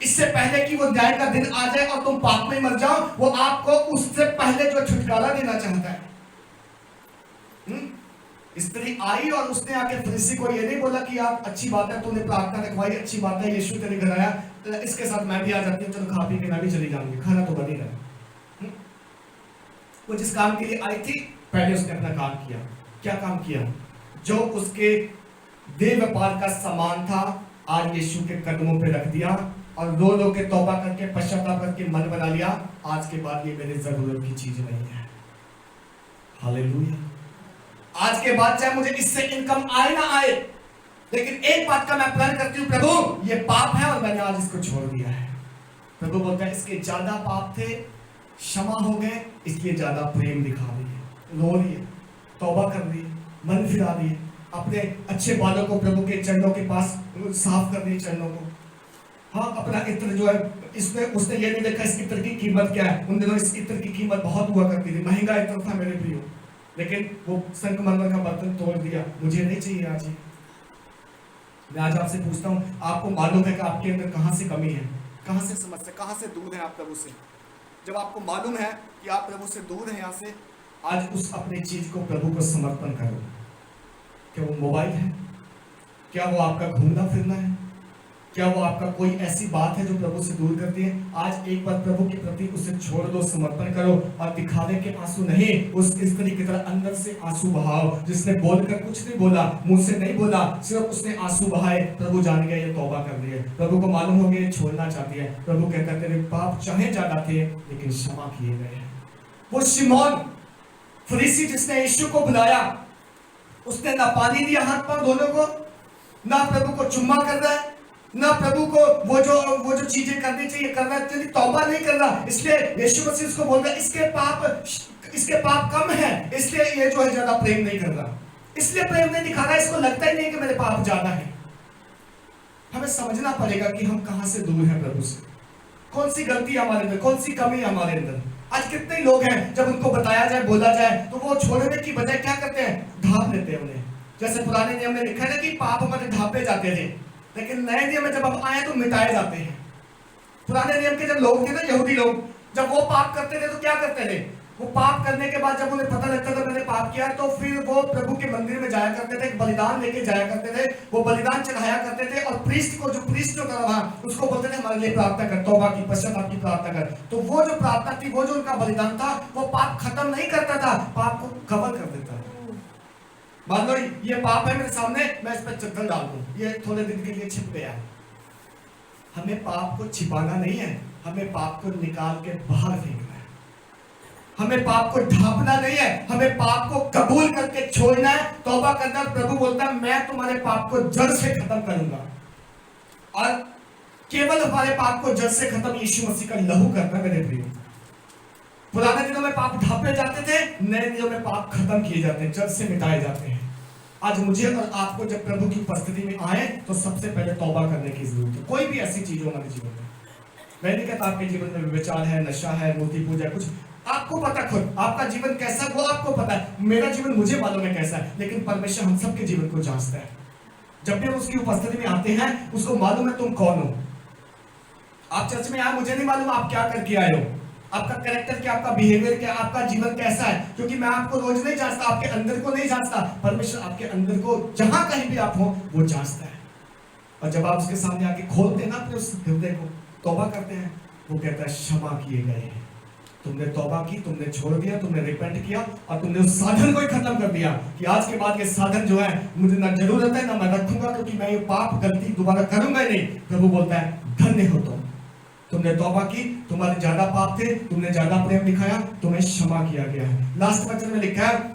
इससे पहले कि वो न्याय का दिन आ जाए और तुम पाप में मर जाओ, वो आपको उससे पहले जो छुटकारा देना चाहता है। स्त्री आई और उसने आके फरीसी को ये नहीं बोला कि आप अच्छी बात है, तूने प्रार्थना रखवाई, अच्छी बात है, यीशु तेरे घर आया, इसके साथ मैं भी आ जाती हूँ, चलो खा पी के मैं भी चली जाऊंगी, खाना तो बन ही रहा। वो जिस काम के लिए आई थी, पहले उसने अपना काम किया। क्या काम किया? जो उसके देह व्यापार का सामान था, आज यीशु के कदमों पे रख दिया और रो रो के तौबा करके पश्चाताप करके मन बना लिया, आज के बाद ये मेरी जरूरत की चीज नहीं है। हालेलुया। आज के बाद चाहे मुझे इससे इनकम आए ना आए, लेकिन एक बात का मैं प्लान करती हूँ, प्रभु ये पाप है और मैंने आज इसको छोड़ दिया है। प्रभु बोलता है इसके ज्यादा पाप थे, क्षमा हो गए, इसलिए ज्यादा प्रेम दिखा रही है, रो रही है, तौबा कर रही है, मन फिरा रही है, अपने अच्छे बालों को प्रभु के चरणों के पास साफ कर रही है, चरणों को। हाँ, अपना इत्र जो है, इसमें उसने ये नहीं देखा इस इत्र की कीमत क्या है। उन दिनों इस इत्र की कीमत बहुत हुआ करती थी, महंगा इत्र था मेरे प्रियो, लेकिन वो संगमरमर का बर्तन तोड़ दिया, मुझे नहीं चाहिए आज। मैं आज आपसे पूछता हूँ, आपको मालूम है कि आपके अंदर कहाँ से कमी है, कहाँ से समस्या, कहाँ से दूर है आप प्रभु से? जब आपको मालूम है कि आप प्रभु से दूर हैं यहाँ से, आज उस अपनी चीज को प्रभु को समर्पण करो। क्या वो मोबाइल है? क्या वो आपका घूमना फिरना है? क्या वो आपका कोई ऐसी बात है जो प्रभु से दूर करती है? आज एक बार प्रभु के प्रति उसे छोड़ दो, समर्पण करो और दिखावे के आंसू नहीं, उस स्त्री की तरह अंदर से आंसू बहाओ, जिसने बोलकर कुछ नहीं बोला, मुंह से नहीं बोला, सिर्फ उसने आंसू बहाए। प्रभु जान गया ये तौबा कर रही है, प्रभु को मालूम हो गया ये छोड़ना चाहती है। प्रभु कहता है तेरे पाप चाहे ज्यादा थे लेकिन क्षमा किए गए हैं। वो शिमोन फरीसी जिसने यीशु को बुलाया, उसने ना पानी दिया हाथ पांव धोने को, ना प्रभु को चुम्मा कर रहा है, ना प्रभु को वो जो चीजें करनी चाहिए कर रहा है, तौबा नहीं कर रहा। इसलिए यीशु मसीह उसको बोल रहा है इसके पाप कम है, इसलिए ये जो है ज्यादा प्रेम नहीं कर रहा, इसलिए प्रेम नहीं दिखा रहा, इसको लगता ही नहीं कि मेरे पाप ज्यादा है। हमें समझना पड़ेगा कि हम कहां से दूर हैं प्रभु से, कौन सी गलती हमारे अंदर, कौन सी कमी है हमारे अंदर। आज कितने लोग हैं जब उनको बताया जाए, बोला जाए, तो वो छोड़ने की बजाय क्या करते हैं, ढांप लेते हैं उन्हें। जैसे पुराने नियम में लिखा है कि पाप हमारे ढांपे जाते थे, लेकिन नए नियम में जब हम आए तो मिटाए जाते हैं। पुराने नियम के जब लोग थे ना, यहूदी लोग, जब वो पाप करते थे तो क्या करते थे, वो पाप करने के बाद जब उन्हें पता लगता था मैंने पाप किया, तो फिर वो प्रभु के मंदिर में जाया करते थे, बलिदान लेके जाया करते थे, वो बलिदान चढ़ाया करते थे और प्रीस्ट जो कर रहा उसको बोलते थे हमारे लिए प्रार्थना कर, तौबा की, पश्चाताप की प्रार्थना कर। तो वो जो प्रार्थना थी, वो जो उनका बलिदान था, वो पाप खत्म नहीं करता था, पाप को कवर कर देता था। मान लो ये पाप है मेरे सामने, मैं इस पर चद्दर डाल दूं, ये थोड़े दिन के लिए छिप गया। हमें पाप को छिपाना नहीं है, हमें पाप को निकाल के बाहर फेंकना है। हमें पाप को ढांपना नहीं है, हमें पाप को कबूल करके छोड़ना है, तौबा करना। प्रभु बोलता है मैं तुम्हारे पाप को जड़ से खत्म करूंगा, और केवल हमारे पाप को जड़ से खत्म यीशु मसीह का लहू करता है मेरे प्रियो। पुराने दिनों में पाप ढांपे जाते थे, नए दिनों में पाप खत्म किए जाते हैं, जड़ से मिटाए जाते हैं। आज मुझे और आपको जब प्रभु की उपस्थिति में आए तो सबसे पहले तौबा करने की जरूरत है। कोई भी ऐसी चीज हो हमारे जीवन में, मैं नहीं कहता आपके जीवन में विचार है, नशा है, मूर्ति पूजा, कुछ आपको पता, खुद आपका जीवन कैसा है वो आपको पता है, मेरा जीवन मुझे मालूम है कैसा है, लेकिन परमेश्वर हम सबके जीवन को जांचता है। जब भी हम उसकी उपस्थिति में आते हैं, उसको मालूम है तुम कौन हो। आप चर्च में आए, मुझे नहीं मालूम आप क्या करके आए हो, आपका कैरेक्टर क्या, आपका बिहेवियर क्या, आपका जीवन कैसा है, क्योंकि मैं आपको रोज नहीं जांचता, आपके अंदर को नहीं जांचता, परमेश्वर आपके अंदर को जहां कहीं भी आप हो वो जांचता है। और जब आप उसके सामने आके खोलते हैं ना अपने उस हृदय को, तौबा करते हैं, वो कहता है क्षमा किए गए हैं, तुमने तौबा की, तुमने छोड़ दिया, तुमने रिपेंट किया और तुमने उस साधन को ही खत्म कर दिया कि आज के बाद ये साधन जो है मुझे ना जरूरत है ना मैं रखूंगा, क्योंकि मैं ये पाप गलती दोबारा करूंगा ही नहीं। प्रभु बोलता है धन्य हो तुमने तौबा की, तुम्हारे ज्यादा पाप थे, तुमने ज्यादा प्रेम दिखाया, तुम्हें क्षमा किया गया है। लास्ट वचन में लिखा है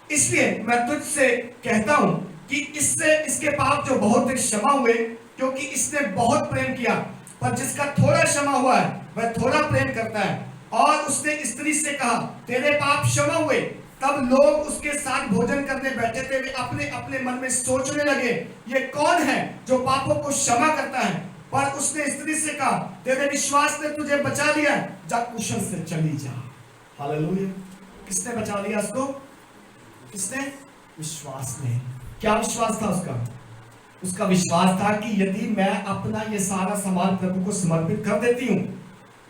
इसलिए मैं तुझसे कहता हूं कि इससे इसके पाप जो बहुत थे क्षमा हुए, क्योंकि इसने बहुत प्रेम किया। पर जिसका थोड़ा क्षमा हुआ है वह थोड़ा प्रेम करता है। और उसने स्त्री से कहा तेरे पाप क्षमा हुए। तब लोग उसके साथ भोजन करने बैठे थे, वे अपने अपने मन में सोचने लगे ये कौन है जो पापों को क्षमा करता है। पर उसने स्त्री से कहा तेरे विश्वास ने तुझे बचा लिया, जा कुशल से चली जा। हालेलुया। किसने बचा लिया उसको? किसने? विश्वास ने। क्या विश्वास था उसका? उसका विश्वास था कि यदि मैं अपना ये सारा सामान प्रभु को समर्पित कर देती हूं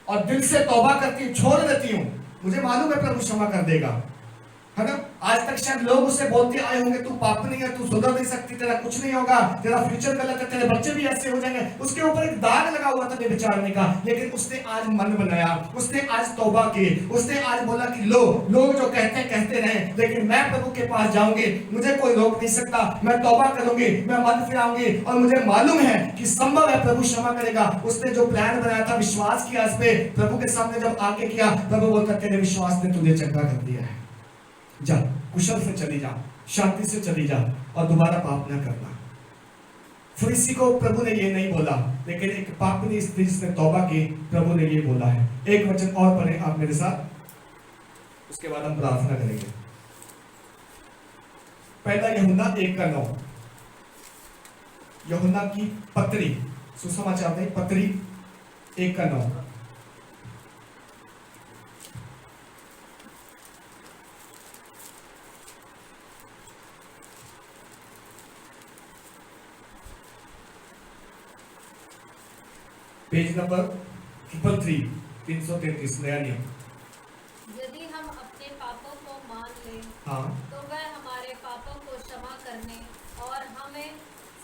और दिल से तौबा करती हूं, छोड़ देती हूं, मुझे मालूम है प्रभु क्षमा कर देगा, है ना। आज तक शायद लोग उससे बोलते आए होंगे तू पापी है, तू सुधर नहीं सकती, तेरा कुछ नहीं होगा, तेरा फ्यूचर गलत है, तेरे बच्चे भी ऐसे हो जाएंगे। उसके ऊपर एक दाग लगा हुआ था बेचारने का, लेकिन उसने आज मन बनाया, उसने आज तौबा की, उसने आज बोला कि लोग जो कहते रहे, लेकिन मैं प्रभु के पास जाऊंगी, मुझे कोई रोक नहीं सकता, मैं तौबा करूंगी, मैं मन फिराऊंगी और मुझे मालूम है कि संभव है प्रभु क्षमा करेगा। उसने जो प्लान बनाया था, विश्वास किया इस पे, प्रभु के सामने जब आके किया, प्रभु बोलता तेरे विश्वास ने तुझे चंगा कर दिया है, जा कुशल से चली जा, शांति से चली जा और दोबारा पाप न करना। फरीसी को प्रभु ने ये नहीं बोला, लेकिन एक पापनी स्त्री जिसने तौबा की, प्रभु ने ये बोला है। एक वचन और पढ़ें आप मेरे साथ, उसके बाद हम प्रार्थना करेंगे। पहला यूहन्ना 1:9, यूहन्ना की पत्री, सुसमाचार में पत्री 1:9। पेज नंबर 333 नया नियम। यदि हम अपने पापों को मान लें, हाँ, तो वह हमारे पापों को क्षमा करने और हमें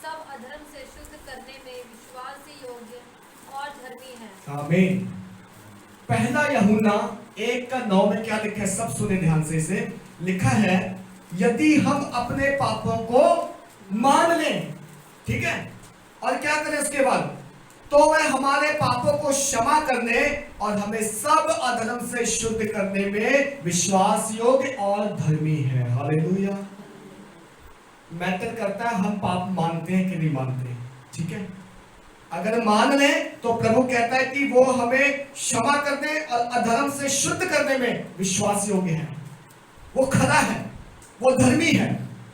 सब अधर्म से शुद्ध करने में विश्वास योग्य और धर्मी है। आमीन। पहला यूहन्ना 1:9 में क्या लिखा है? सब सुने ध्यान से। इसे लिखा है यदि हम अपने पापों को मान लें, ठीक है, और क्या करें उसके बाद, तो वह हमारे पापों को क्षमा करने और हमें सब अधर्म से शुद्ध करने में विश्वास योग्य और धर्मी है। हालेलुया। मैटर करता है हम पाप मानते हैं कि नहीं मानते, ठीक है। अगर मान लें तो प्रभु कहता है कि वो हमें क्षमा करने और अधर्म से शुद्ध करने में विश्वास योग्य है, वो खरा है, वो धर्मी है,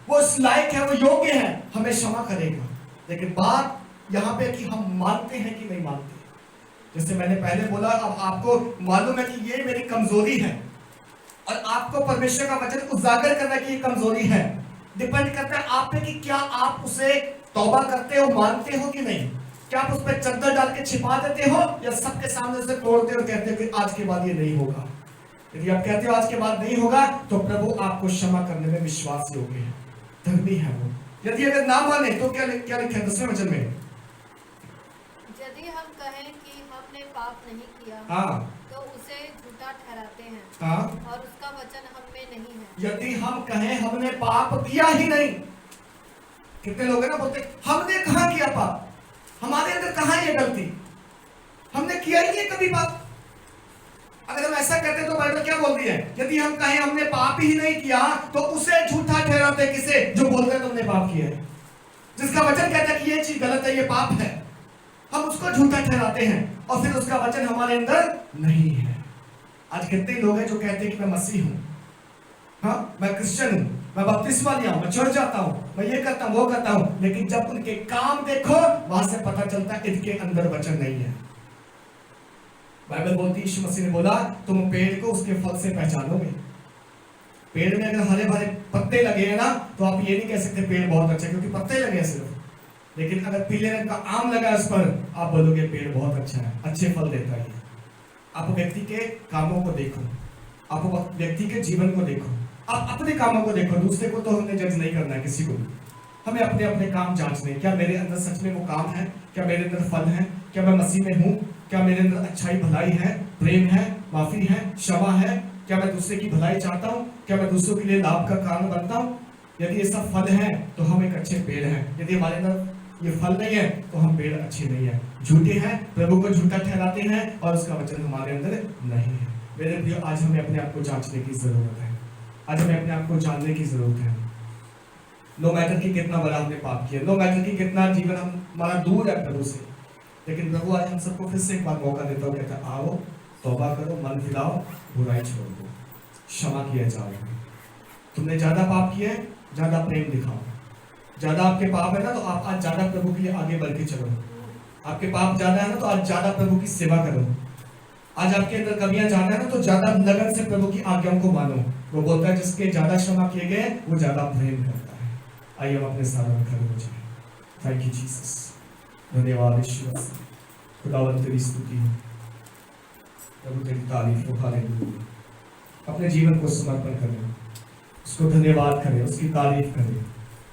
वो इस लायक है, वो योग्य है, हमें क्षमा करेगा। लेकिन बात यहां पे कि हम मानते हैं कि नहीं मानते। जैसे मैंने पहले बोला, अब आपको मालूम है कि ये मेरी कमजोरी है और आपको परमेश्वर का वचन उजागर करना कि ये कमजोरी है। डिपेंड करता है आप पे कि क्या आप उसे तौबा करते हो, मानते हो कि नहीं। क्या आप उस पर चद्दर डाल के छिपा देते हो या सबके सामने से तोड़ते हो, कहते हो कि आज के बाद ये नहीं होगा। यदि आप कहते हो आज के बाद नहीं होगा, तो प्रभु आपको क्षमा करने में विश्वास योग्य है, धर्मी है वो। यदि अगर ना माने तो क्या लिखा है 10वें वचन में? यदि हम कहें कि हमने पाप नहीं किया, हाँ, तो उसे झूठा ठहराते हैं, हाँ, और उसका वचन हम में नहीं है। यदि हम कहें हमने पाप किया ही नहीं, कितने लोग हैं ना बोलते हमने कहां किया पाप, हमारे अंदर कहां ये गलती, हमने किया ही नहीं कभी पाप। अगर हम ऐसा कहते तो बाइबल क्या बोलती है? यदि हम कहें हमने पाप ही नहीं किया तो उसे झूठा ठहराते। किसे? जो बोलते हैं तुमने पाप किया है, जिसका वचन कहता है कि ये चीज गलत है, ये पाप है, हम उसको झूठा ठहराते हैं और फिर उसका वचन हमारे अंदर नहीं है। आज कितने लोग हैं जो कहते हैं कि मैं मसीह हूं, हाँ, मैं क्रिश्चियन हूं, मैं बपतिस्मा लिया हूं, मैं चर्च जाता हूं, मैं ये करता हूं, वो करता हूं, लेकिन जब उनके काम देखो वहां से पता चलता है इनके अंदर वचन नहीं है। बाइबल बोलती है, यीशु मसीह ने बोला तुम पेड़ को उसके फल से पहचानोगे। पेड़ में अगर हरे भरे पत्ते लगे हैं ना, तो आप ये नहीं कह सकते पेड़ बहुत अच्छा, क्योंकि पत्ते लगे हैं सिर्फ। लेकिन अगर पीले रंग का आम लगा है उस पर, आप बोलोगे पेड़ बहुत अच्छा है, अच्छे फल देता है। आप व्यक्ति के कामों को देखो, आप व्यक्ति के जीवन को देखो, आप अपने कामों को देखो। दूसरे को तो हमने जज नहीं करना है, किसी को भी। हमें अपने अपने काम जांचने, क्या मेरे अंदर सच में वो काम है, क्या मेरे अंदर फल है, क्या मैं मसीह में हूँ, क्या मेरे अंदर अच्छाई भलाई है, प्रेम है, माफी है, क्षमा है? क्या मैं दूसरे की भलाई चाहता हूँ? क्या मैं दूसरों के लिए लाभ का कारण बनता हूँ? यदि ये सब फल है तो हम एक अच्छे पेड़ हैं। यदि हमारे अंदर ये फल नहीं है तो हम पेड़ अच्छे नहीं है, झूठे हैं, प्रभु को झूठा ठहराते हैं और उसका वचन हमारे अंदर नहीं है। मेरे प्रियो, आज हमें अपने आप को जांचने की जरूरत है। आज हमें अपने आप को जानने की जरूरत है। नो मैटर कि कितना बड़ा हमने पाप किया, नो मैटर कि कितना जीवन हमारा दूर है प्रभु से, लेकिन प्रभु आज हम सबको फिर से एक बार मौका देता हूँ, कहता है आओ, तौबा करो, मन फिराओ, बुराई छोड़ दो, क्षमा किया जाएगा। तुमने ज्यादा पाप किया है, ज्यादा प्रेम दिखाओ। ज्यादा आपके पाप है ना, तो आप आज ज्यादा प्रभु के लिए आगे बढ़ के चलो। आपके पाप ज्यादा है ना, तो आज ज्यादा प्रभु की सेवा करो। आज आपके अंदर कमियां ज्यादा है ना, तो ज्यादा लगन से प्रभु की आज्ञाओं को मानो। वो बोलता है जिसके ज्यादा क्षमा किए गए वो ज्यादा प्रेम करता है। आइए हम अपने सारे में खड़े हो जाए। थैंक यू जीसस, धन्यवाद ईश्वर, खुदावंत तेरी स्तुति है प्रभु, तेरी तारीफ हो। हालेलुया। अपने जीवन को समर्पण करें, उसको धन्यवाद करें, उसकी तारीफ करें,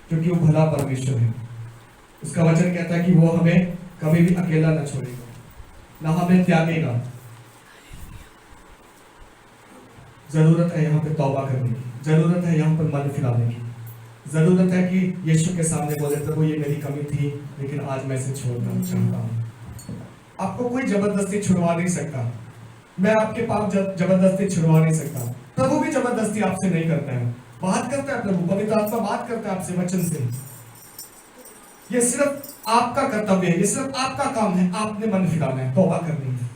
क्योंकि वो भला परमेश्वर है। उसका वचन कहता है कि वो हमें कभी भी अकेला न छोड़ेगा, ना हमें त्यागेगा। जरूरत है यहाँ पे तौबा करने की, जरूरत है यहाँ पर मन फिराने की, जरूरत है कि यीशु के सामने बोले प्रभु ये मेरी कमी थी, लेकिन आज मैं इसे छोड़ना चाहता हूँ। आपको कोई जबरदस्ती छुड़वा नहीं सकता, मैं आपके पाप जबरदस्ती छुड़वा नहीं सकता। प्रभु भी जबरदस्ती आपसे नहीं करता है, बात करता है प्रभु, पवित्र आत्मा बात करता है आपसे वचन से। ये सिर्फ आपका कर्तव्य है, ये सिर्फ आपका काम है, आपने मन फिराना है, तौबा करनी है।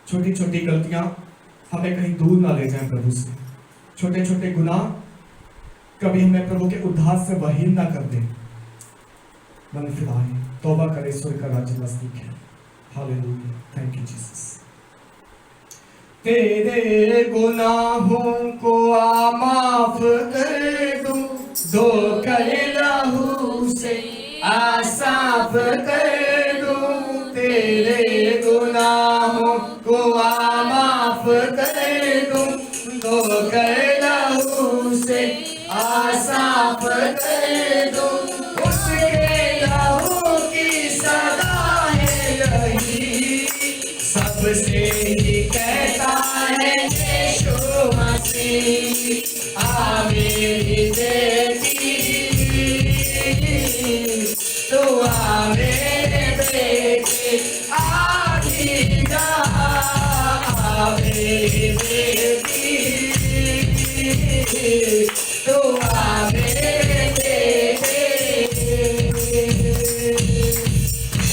छोटी छोटी गलतियां हमें कहीं दूर ना ले जाएं प्रभु से, छोटे छोटे गुनाह कभी हमें प्रभु के उद्धार से वहीन ना कर दे। मन फिराएं, तौबा करें, ईश्वर का राज्य नजदीक है। Hallelujah, thank you Jesus. तेरे गुनाहों को माफ कर दूं, दो कर लहू से साफ कर दूं। तेरे गुनाहों को माफ कर दूं, दो कर लहू से साफ कर दूं। उसके लहू की सदा है यही, सबसे ही कहता है यीशु मसीह, आ मेरी बेटी, तू आ मेरे बेटे, आगे जा, आ मेरी बेटी, तू आ मेरे बेटे।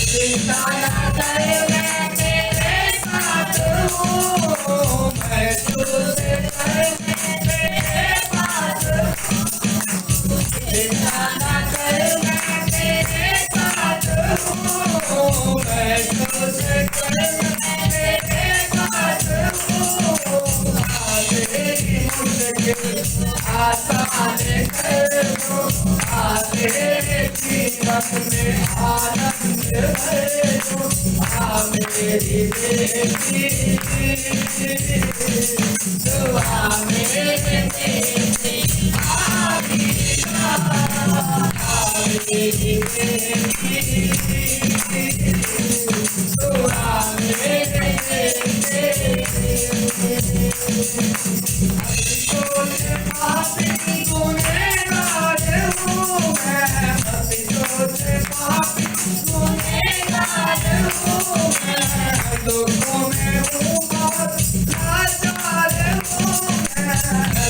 चिंता न कर, मैं तेरे साथ हूँ, मैं तुझे तेरे पास हूँ। चिंता न कर, मैं तेरे साथ हूँ, मैं तुझे तेरे पास हूँ। तेरी मुश्किल आसान कर दूँ, तेरे जीवन में आनंद भर दूँ। आ मेरी बेटी, तू आ मेरे बेटे, आ मेरी बेटी, तू आ मेरे बेटे। पापी गुनहगार हूँ मैं, पापी गुनहगार हूँ मैं, दुखों में हूँ बहुत लाचार हूँ मैं,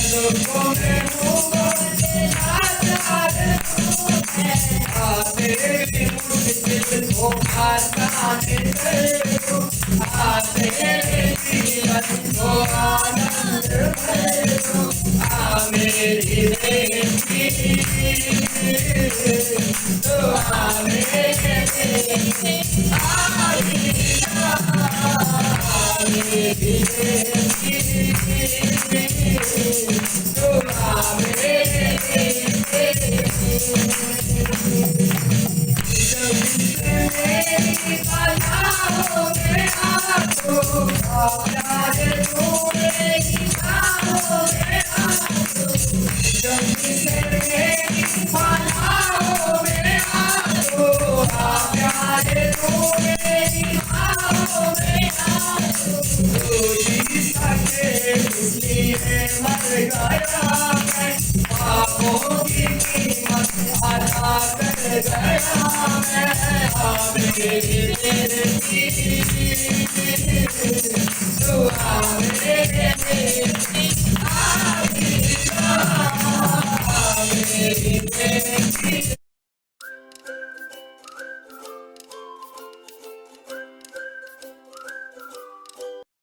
दुखों में हूँ बहुत लाचार हूँ मैं। तेरी मुश्किल को आसान कर दूँ, तेरे जीवन को आनंद भर दूँ। आ मेरी बेटी, तू आ मेरे बेटे, आ मेरी बेटी, तू आ मेरे बेटे। मेरी बाधाओं में आंसू, प्यार तू मेरी बाहों में आंसू, जल्दी से मेरी बाधाओं में आंसू, प्यार तू मेरी जी सके इसलिए मर गया मैं, पापों की कीमत अदा कर गया मैं। आ मेरी बेटी, दुआ मेरे बेटी, आ मेरी बेटी।